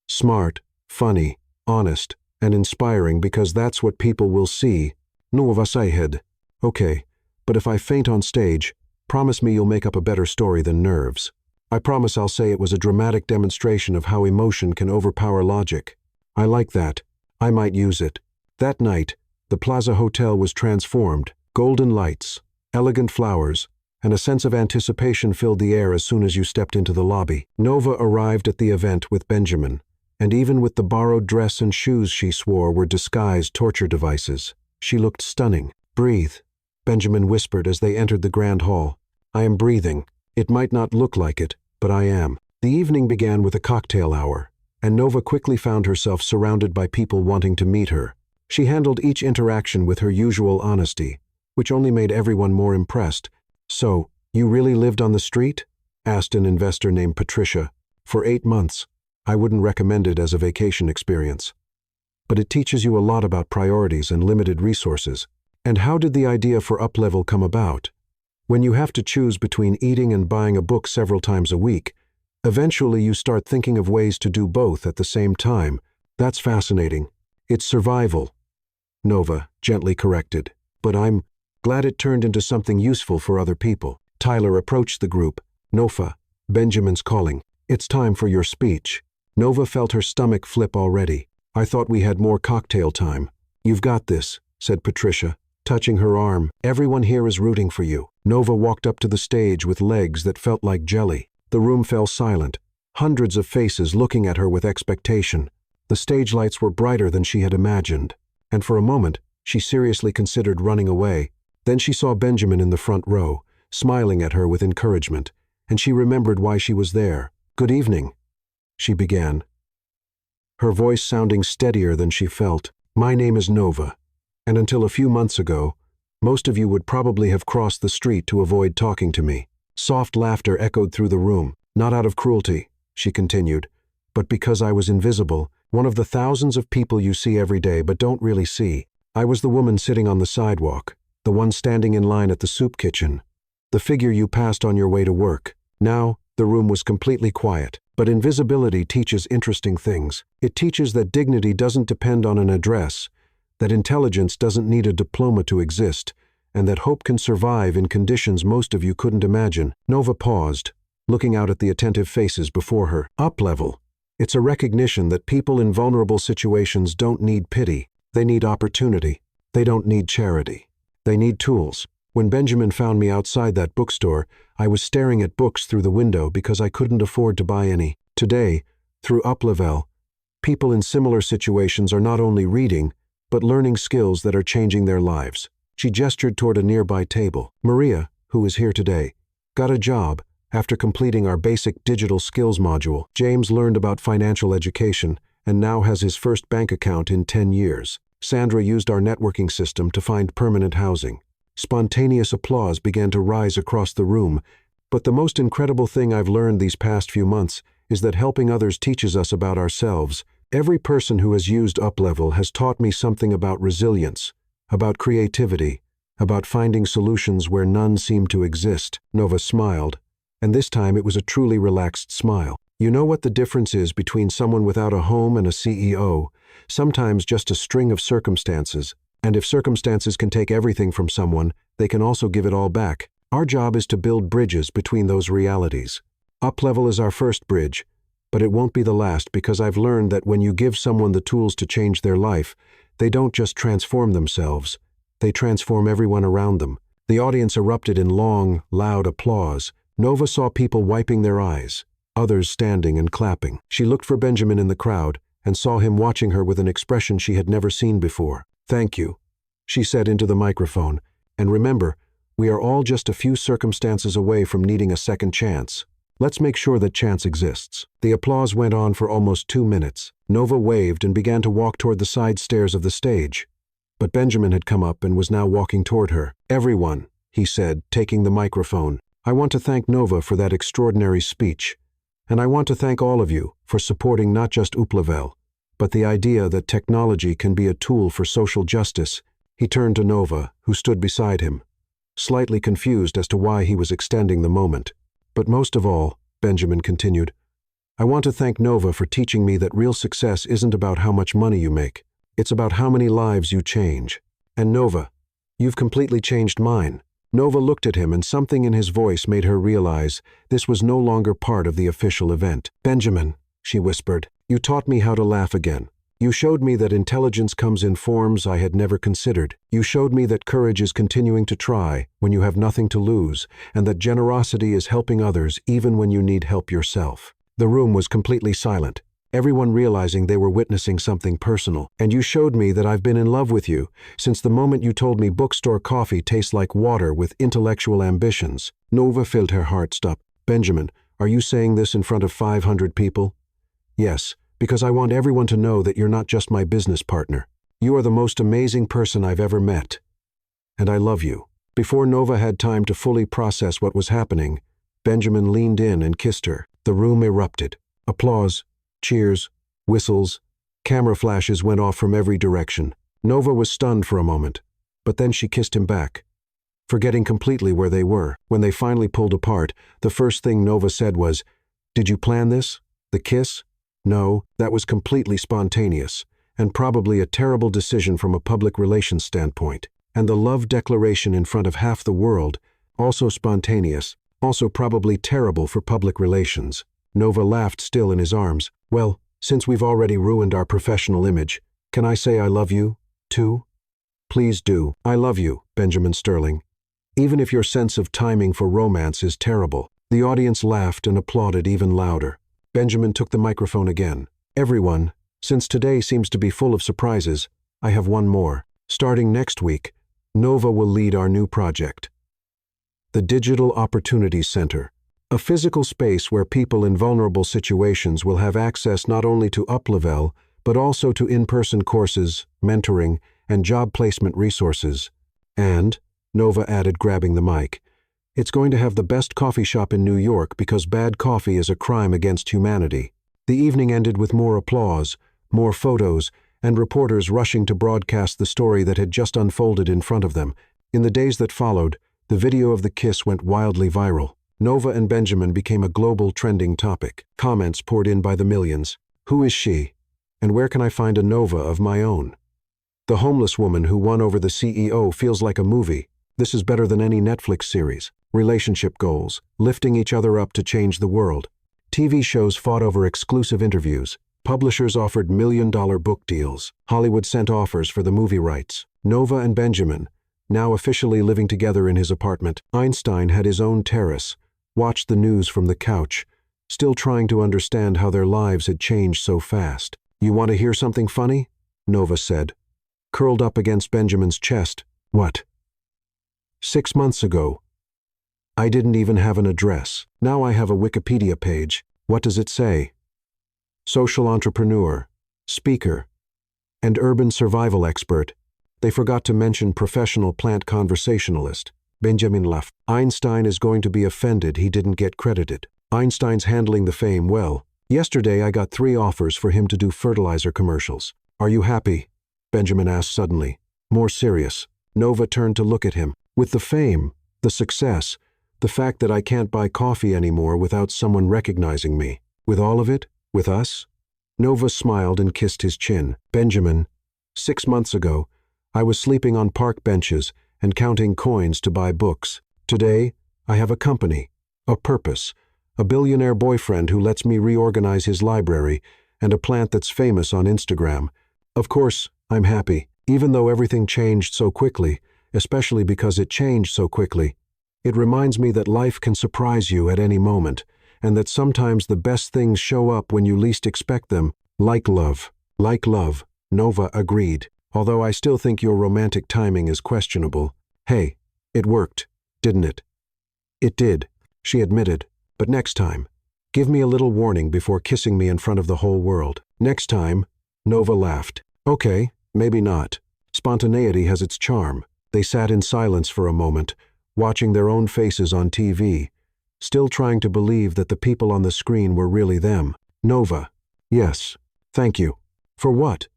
Smart, funny, honest, and inspiring, because that's what people will see. Nova Sayhed. Okay, but if I faint on stage, promise me you'll make up a better story than nerves. I promise I'll say it was a dramatic demonstration of how emotion can overpower logic. I like that. I might use it. That night, the Plaza Hotel was transformed. Golden lights, elegant flowers, and a sense of anticipation filled the air as soon as you stepped into the lobby. Nova arrived at the event with Benjamin, and even with the borrowed dress and shoes she swore were disguised torture devices, she looked stunning. Breathe, Benjamin whispered as they entered the grand hall. I am breathing. It might not look like it, but I am. The evening began with a cocktail hour, and Nova quickly found herself surrounded by people wanting to meet her. She handled each interaction with her usual honesty, which only made everyone more impressed. So, you really lived on the street? Asked an investor named Patricia. For 8 months. I wouldn't recommend it as a vacation experience. But it teaches you a lot about priorities and limited resources. And how did the idea for UpLevel come about? When you have to choose between eating and buying a book several times a week, eventually you start thinking of ways to do both at the same time. That's fascinating. It's survival. Nova gently corrected. But I'm glad it turned into something useful for other people. Tyler approached the group. Nova, Benjamin's calling. It's time for your speech. Nova felt her stomach flip already. I thought we had more cocktail time. You've got this, said Patricia, touching her arm. Everyone here is rooting for you. Nova walked up to the stage with legs that felt like jelly. The room fell silent, hundreds of faces looking at her with expectation. The stage lights were brighter than she had imagined, and for a moment, she seriously considered running away. Then she saw Benjamin in the front row, smiling at her with encouragement, and she remembered why she was there. Good evening, she began, her voice sounding steadier than she felt. My name is Nova, and until a few months ago, most of you would probably have crossed the street to avoid talking to me. Soft laughter echoed through the room. Not out of cruelty, she continued, but because I was invisible, one of the thousands of people you see every day but don't really see. I was the woman sitting on the sidewalk, the one standing in line at the soup kitchen, the figure you passed on your way to work. Now, the room was completely quiet. But invisibility teaches interesting things. It teaches that dignity doesn't depend on an address, that intelligence doesn't need a diploma to exist, and that hope can survive in conditions most of you couldn't imagine. Nova paused, looking out at the attentive faces before her. UpLevel. It's a recognition that people in vulnerable situations don't need pity. They need opportunity. They don't need charity. They need tools. When Benjamin found me outside that bookstore, I was staring at books through the window because I couldn't afford to buy any. Today, through UpLevel, people in similar situations are not only reading, but learning skills that are changing their lives. She gestured toward a nearby table. Maria, who is here today, got a job after completing our basic digital skills module. James learned about financial education and now has his first bank account in 10 years. Sandra used our networking system to find permanent housing. Spontaneous applause began to rise across the room, but the most incredible thing I've learned these past few months is that helping others teaches us about ourselves. Every person who has used UpLevel has taught me something about resilience, about creativity, about finding solutions where none seem to exist. Nova smiled, and this time it was a truly relaxed smile. You know what the difference is between someone without a home and a CEO? Sometimes just a string of circumstances. And if circumstances can take everything from someone, they can also give it all back. Our job is to build bridges between those realities. UpLevel is our first bridge, but it won't be the last, because I've learned that when you give someone the tools to change their life, they don't just transform themselves, they transform everyone around them. The audience erupted in long, loud applause. Nova saw people wiping their eyes, others standing and clapping. She looked for Benjamin in the crowd and saw him watching her with an expression she had never seen before. Thank you, she said into the microphone, and remember, we are all just a few circumstances away from needing a second chance. Let's make sure that chance exists." The applause went on for almost 2 minutes. Nova waved and began to walk toward the side stairs of the stage. But Benjamin had come up and was now walking toward her. "Everyone," he said, taking the microphone, "I want to thank Nova for that extraordinary speech. And I want to thank all of you for supporting not just uplift, but the idea that technology can be a tool for social justice." He turned to Nova, who stood beside him, slightly confused as to why he was extending the moment. "But most of all," Benjamin continued, "I want to thank Nova for teaching me that real success isn't about how much money you make. It's about how many lives you change. And Nova, you've completely changed mine." Nova looked at him, and something in his voice made her realize this was no longer part of the official event. "Benjamin," she whispered, "you taught me how to laugh again. You showed me that intelligence comes in forms I had never considered. You showed me that courage is continuing to try when you have nothing to lose, and that generosity is helping others even when you need help yourself." The room was completely silent, everyone realizing they were witnessing something personal. "And you showed me that I've been in love with you since the moment you told me bookstore coffee tastes like water with intellectual ambitions." Nova felt her heart stop. "Benjamin, are you saying this in front of 500 people?" "Yes, because I want everyone to know that you're not just my business partner. You are the most amazing person I've ever met. And I love you." Before Nova had time to fully process what was happening, Benjamin leaned in and kissed her. The room erupted. Applause, cheers, whistles, camera flashes went off from every direction. Nova was stunned for a moment, but then she kissed him back, forgetting completely where they were. When they finally pulled apart, the first thing Nova said was, "Did you plan this? The kiss?" "No, that was completely spontaneous, and probably a terrible decision from a public relations standpoint. And the love declaration in front of half the world, also spontaneous, also probably terrible for public relations." Nova laughed, still in his arms. "Well, since we've already ruined our professional image, can I say I love you, too?" "Please do." "I love you, Benjamin Sterling. Even if your sense of timing for romance is terrible." The audience laughed and applauded even louder. Benjamin took the microphone again. "Everyone, since today seems to be full of surprises, I have one more. Starting next week, Nova will lead our new project, the Digital Opportunities Center, a physical space where people in vulnerable situations will have access not only to UpLevel, but also to in-person courses, mentoring, and job placement resources. And," Nova added, grabbing the mic, "it's going to have the best coffee shop in New York because bad coffee is a crime against humanity." The evening ended with more applause, more photos, and reporters rushing to broadcast the story that had just unfolded in front of them. In the days that followed, the video of the kiss went wildly viral. Nova and Benjamin became a global trending topic. Comments poured in by the millions. "Who is she? And where can I find a Nova of my own? The homeless woman who won over the CEO feels like a movie. This is better than any Netflix series." Relationship goals, lifting each other up to change the world. TV shows fought over exclusive interviews. Publishers offered million-dollar book deals. Hollywood sent offers for the movie rights. Nova and Benjamin, now officially living together in his apartment. Einstein had his own terrace, watched the news from the couch, still trying to understand how their lives had changed so fast. "You want to hear something funny?" Nova said, curled up against Benjamin's chest. "What?" "6 months ago, I didn't even have an address. Now I have a Wikipedia page. What does it say? Social entrepreneur, speaker, and urban survival expert. They forgot to mention professional plant conversationalist." Benjamin laughed. "Einstein is going to be offended he didn't get credited. Einstein's handling the fame well. Yesterday I got 3 offers for him to do fertilizer commercials." "Are you happy?" Benjamin asked suddenly, more serious. Nova turned to look at him. "With the fame, the success, the fact that I can't buy coffee anymore without someone recognizing me. With all of it, with us?" Nova smiled and kissed his chin. "Benjamin, 6 months ago, I was sleeping on park benches and counting coins to buy books. Today, I have a company, a purpose, a billionaire boyfriend who lets me reorganize his library, and a plant that's famous on Instagram. Of course, I'm happy, even though everything changed so quickly, especially because it changed so quickly. It reminds me that life can surprise you at any moment, and that sometimes the best things show up when you least expect them. Like love." "Like love," Nova agreed, "although I still think your romantic timing is questionable." "Hey, it worked, didn't it?" "It did," she admitted, But next time, give me a little warning before kissing me in front of the whole world. Next time, Nova laughed. Okay, maybe not. Spontaneity has its charm. They sat in silence for a moment, watching their own faces on TV, still trying to believe that the people on the screen were really them. Nova. Yes. Thank you. For what?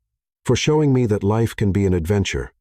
For showing me that life can be an adventure,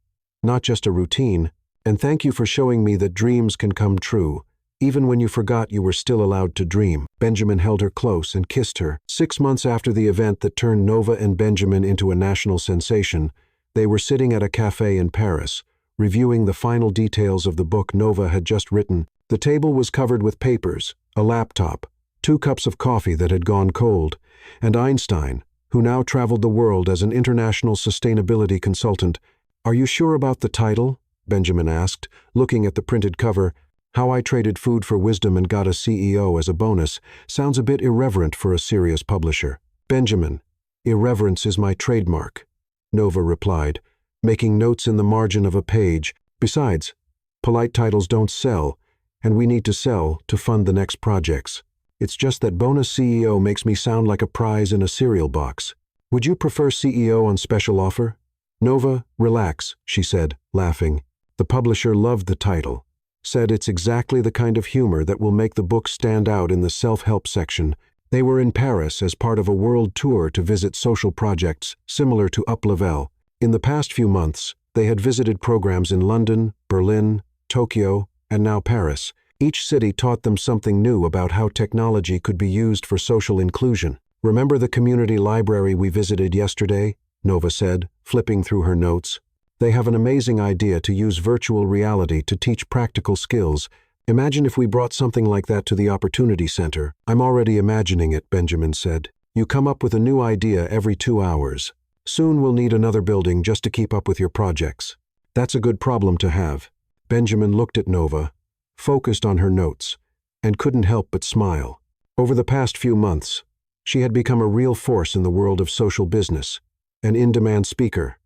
not just a routine, and thank you for showing me that dreams can come true, even when you forgot you were still allowed to dream. Benjamin held her close and kissed her. 6 months after the event that turned Nova and Benjamin into a national sensation, they were sitting at a cafe in Paris, reviewing the final details of the book Nova had just written. The table was covered with papers, a laptop, 2 cups of coffee that had gone cold, and Einstein, who now traveled the world as an international sustainability consultant. Are you sure about the title? Benjamin asked, looking at the printed cover. How I Traded Food for Wisdom and Got a CEO as a Bonus sounds a bit irreverent for a serious publisher. Benjamin, irreverence is my trademark, Nova replied, making notes in the margin of a page. Besides, polite titles don't sell, and we need to sell to fund the next projects. It's just that Bonus CEO makes me sound like a prize in a cereal box. Would you prefer CEO on special offer? Nova, relax, she said, laughing. The publisher loved the title, said it's exactly the kind of humor that will make the book stand out in the self-help section. They were in Paris as part of a world tour to visit social projects similar to Uplift. In the past few months, they had visited programs in London, Berlin, Tokyo, and now Paris. Each city taught them something new about how technology could be used for social inclusion. Remember the community library we visited yesterday? Nova said, flipping through her notes. They have an amazing idea to use virtual reality to teach practical skills. Imagine if we brought something like that to the Opportunity Center. I'm already imagining it, Benjamin said. You come up with a new idea every 2 hours. Soon we'll need another building just to keep up with your projects. That's a good problem to have. Benjamin looked at Nova, focused on her notes, and couldn't help but smile. Over the past few months, she had become a real force in the world of social business, an in-demand speaker,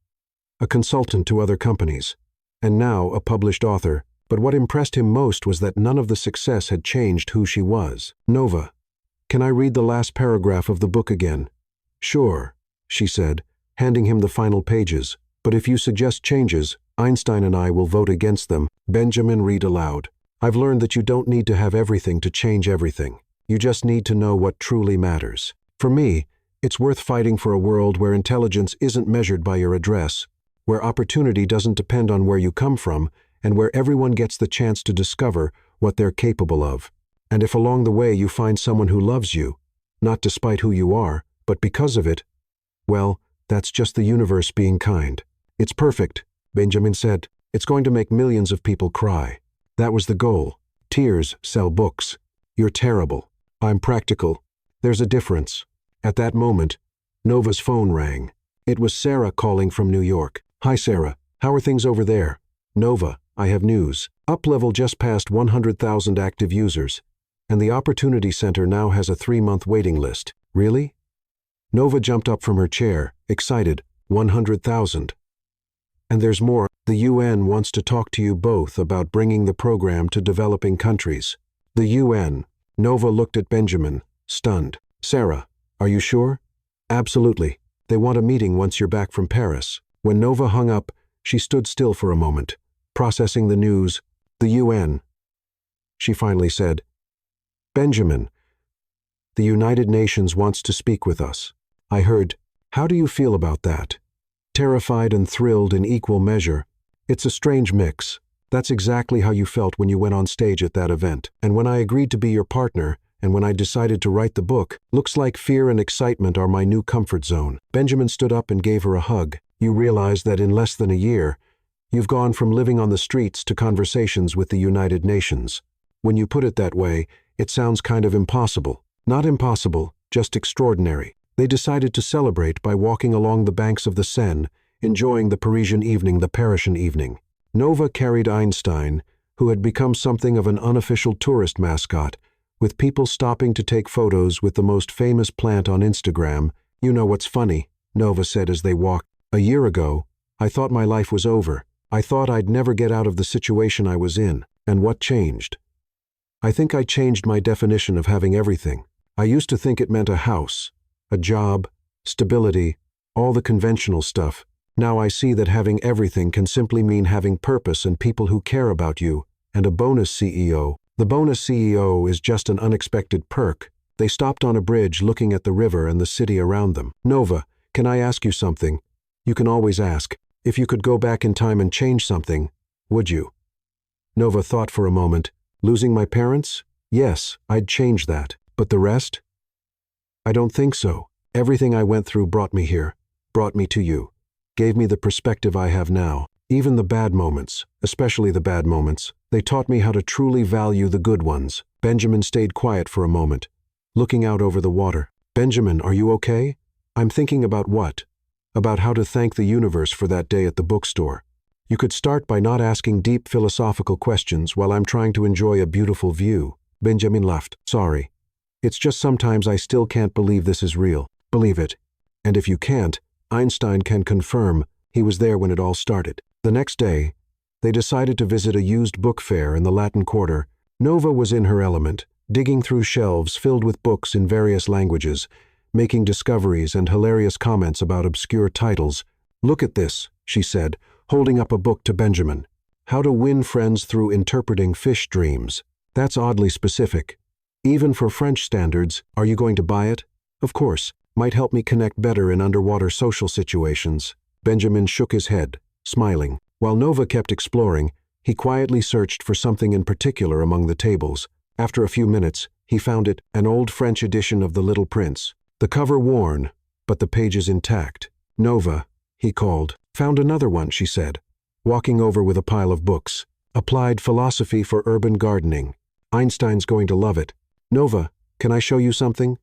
a consultant to other companies, and now a published author. But what impressed him most was that none of the success had changed who she was. Nova, can I read the last paragraph of the book again? Sure, she said, handing him the final pages. But if you suggest changes, Einstein and I will vote against them. Benjamin read aloud. I've learned that you don't need to have everything to change everything. You just need to know what truly matters. For me, it's worth fighting for a world where intelligence isn't measured by your address, where opportunity doesn't depend on where you come from, and where everyone gets the chance to discover what they're capable of. And if along the way you find someone who loves you, not despite who you are, but because of it, well, that's just the universe being kind. It's perfect, Benjamin said. It's going to make millions of people cry. That was the goal. Tears sell books. You're terrible. I'm practical. There's a difference. At that moment, Nova's phone rang. It was Sarah calling from New York. Hi Sarah, how are things over there? Nova, I have news. UpLevel just passed 100,000 active users, and the Opportunity Center now has a 3-month waiting list. Really? Nova jumped up from her chair, excited. 100,000. And there's more. The UN wants to talk to you both about bringing the program to developing countries. The UN. Nova looked at Benjamin, stunned. Sarah, are you sure? Absolutely. They want a meeting once you're back from Paris. When Nova hung up, she stood still for a moment, processing the news. The UN. She finally said, Benjamin, the United Nations wants to speak with us. I heard. How do you feel about that? Terrified and thrilled in equal measure. It's a strange mix. That's exactly how you felt when you went on stage at that event. And when I agreed to be your partner, and when I decided to write the book, looks like fear and excitement are my new comfort zone. Benjamin stood up and gave her a hug. You realize that in less than a year, you've gone from living on the streets to conversations with the United Nations. When you put it that way, it sounds kind of impossible. Not impossible, just extraordinary. They decided to celebrate by walking along the banks of the Seine, enjoying the Parisian evening, the Parisian evening. Nova carried Einstein, who had become something of an unofficial tourist mascot, with people stopping to take photos with the most famous plant on Instagram. You know what's funny, Nova said as they walked. A year ago, I thought my life was over. I thought I'd never get out of the situation I was in. And what changed? I think I changed my definition of having everything. I used to think it meant a house, a job, stability, all the conventional stuff. Now I see that having everything can simply mean having purpose and people who care about you, and a bonus CEO. The bonus CEO is just an unexpected perk. They stopped on a bridge looking at the river and the city around them. Nova, can I ask you something? You can always ask. If you could go back in time and change something, would you? Nova thought for a moment. Losing my parents? Yes, I'd change that. But the rest? I don't think so. Everything I went through brought me here, brought me to you, gave me the perspective I have now. Even the bad moments, especially the bad moments, they taught me how to truly value the good ones. Benjamin stayed quiet for a moment, looking out over the water. Benjamin, are you okay? I'm thinking about what? About how to thank the universe for that day at the bookstore. You could start by not asking deep philosophical questions while I'm trying to enjoy a beautiful view. Benjamin laughed. Sorry. It's just sometimes I still can't believe this is real. Believe it. And if you can't, Einstein can confirm he was there when it all started. The next day, they decided to visit a used book fair in the Latin Quarter. Nova was in her element, digging through shelves filled with books in various languages, making discoveries and hilarious comments about obscure titles. Look at this, she said, holding up a book to Benjamin. How to Win Friends Through Interpreting Fish Dreams. That's oddly specific. Even for French standards, are you going to buy it? Of course. Might help me connect better in underwater social situations. Benjamin shook his head, smiling. While Nova kept exploring, he quietly searched for something in particular among the tables. After a few minutes, he found it, an old French edition of The Little Prince. The cover worn, but the pages intact. Nova, he called. Found another one, she said, walking over with a pile of books. Applied Philosophy for Urban Gardening. Einstein's going to love it. Nova, can I show you something?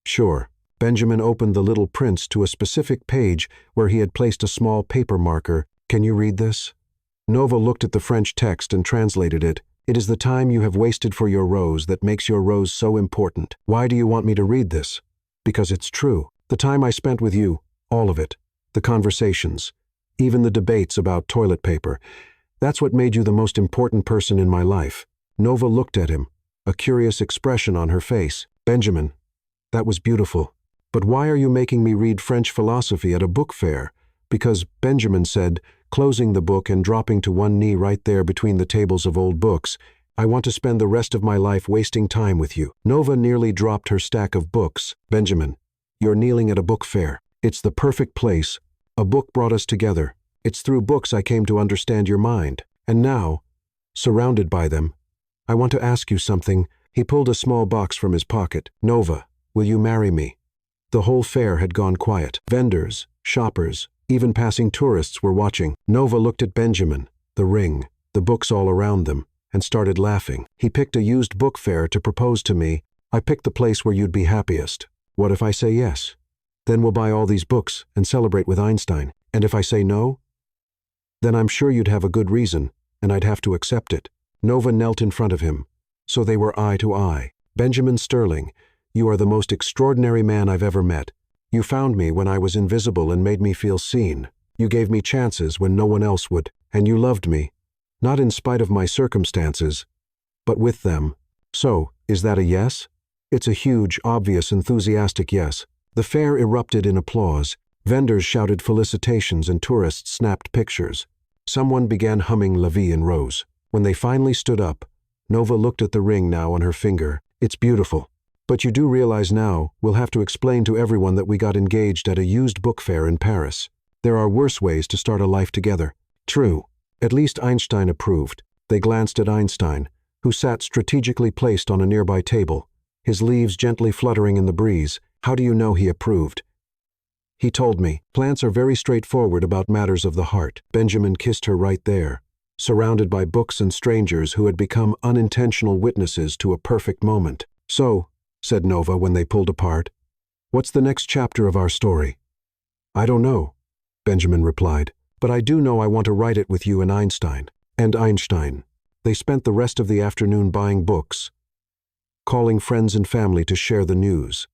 Sure. Benjamin opened The Little Prince to a specific page where he had placed a small paper marker. Can you read this? Nova looked at the French text and translated it. It is the time you have wasted for your rose that makes your rose so important. Why do you want me to read this? Because it's true. The time I spent with you, all of it. The conversations, even the debates about toilet paper. That's what made you the most important person in my life. Nova looked at him, a curious expression on her face. Benjamin, that was beautiful. But why are you making me read French philosophy at a book fair? Because, Benjamin said, closing the book and dropping to one knee right there between the tables of old books, I want to spend the rest of my life wasting time with you. Nova nearly dropped her stack of books. Benjamin, you're kneeling at a book fair. It's the perfect place. A book brought us together. It's through books I came to understand your mind. And now, surrounded by them, I want to ask you something. He pulled a small box from his pocket. Nova, will you marry me? The whole fair had gone quiet. Vendors, shoppers, even passing tourists were watching. Nova looked at Benjamin, the ring, the books all around them, and started laughing. He picked a used book fair to propose to me. I picked the place where you'd be happiest. What if I say yes? Then we'll buy all these books and celebrate with Einstein. And if I say no? Then I'm sure you'd have a good reason, and I'd have to accept it. Nova knelt in front of him, so they were eye to eye. Benjamin Sterling, you are the most extraordinary man I've ever met. You found me when I was invisible and made me feel seen. You gave me chances when no one else would, and you loved me, not in spite of my circumstances, but with them. So, is that a yes? It's a huge, obvious, enthusiastic yes. The fair erupted in applause. Vendors shouted felicitations and tourists snapped pictures. Someone began humming La Vie en Rose. When they finally stood up, Nova looked at the ring now on her finger. It's beautiful. But you do realize now, we'll have to explain to everyone that we got engaged at a used book fair in Paris. There are worse ways to start a life together. True. At least Einstein approved. They glanced at Einstein, who sat strategically placed on a nearby table, his leaves gently fluttering in the breeze. How do you know he approved? He told me. Plants are very straightforward about matters of the heart. Benjamin kissed her right there, surrounded by books and strangers who had become unintentional witnesses to a perfect moment. So, said Nova when they pulled apart, what's the next chapter of our story? I don't know, Benjamin replied, but I do know I want to write it with you and Einstein. And Einstein. They spent the rest of the afternoon buying books, calling friends and family to share the news,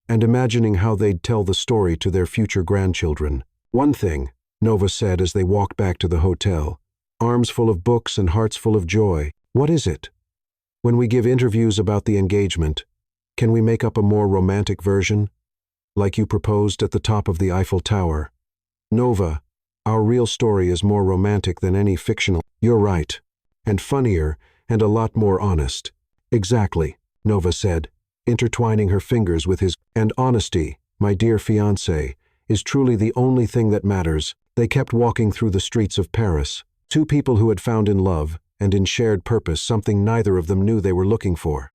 and imagining how they'd tell the story to their future grandchildren. One thing, Nova said as they walked back to the hotel, arms full of books and hearts full of joy. What is it? When we give interviews about the engagement, can we make up a more romantic version? Like you proposed at the top of the Eiffel Tower. Nova, our real story is more romantic than any fictional. You're right. And funnier, and a lot more honest. Exactly, Nova said, intertwining her fingers with his. And honesty, my dear fiancé, is truly the only thing that matters. They kept walking through the streets of Paris, two people who had found in love, and in shared purpose, something neither of them knew they were looking for.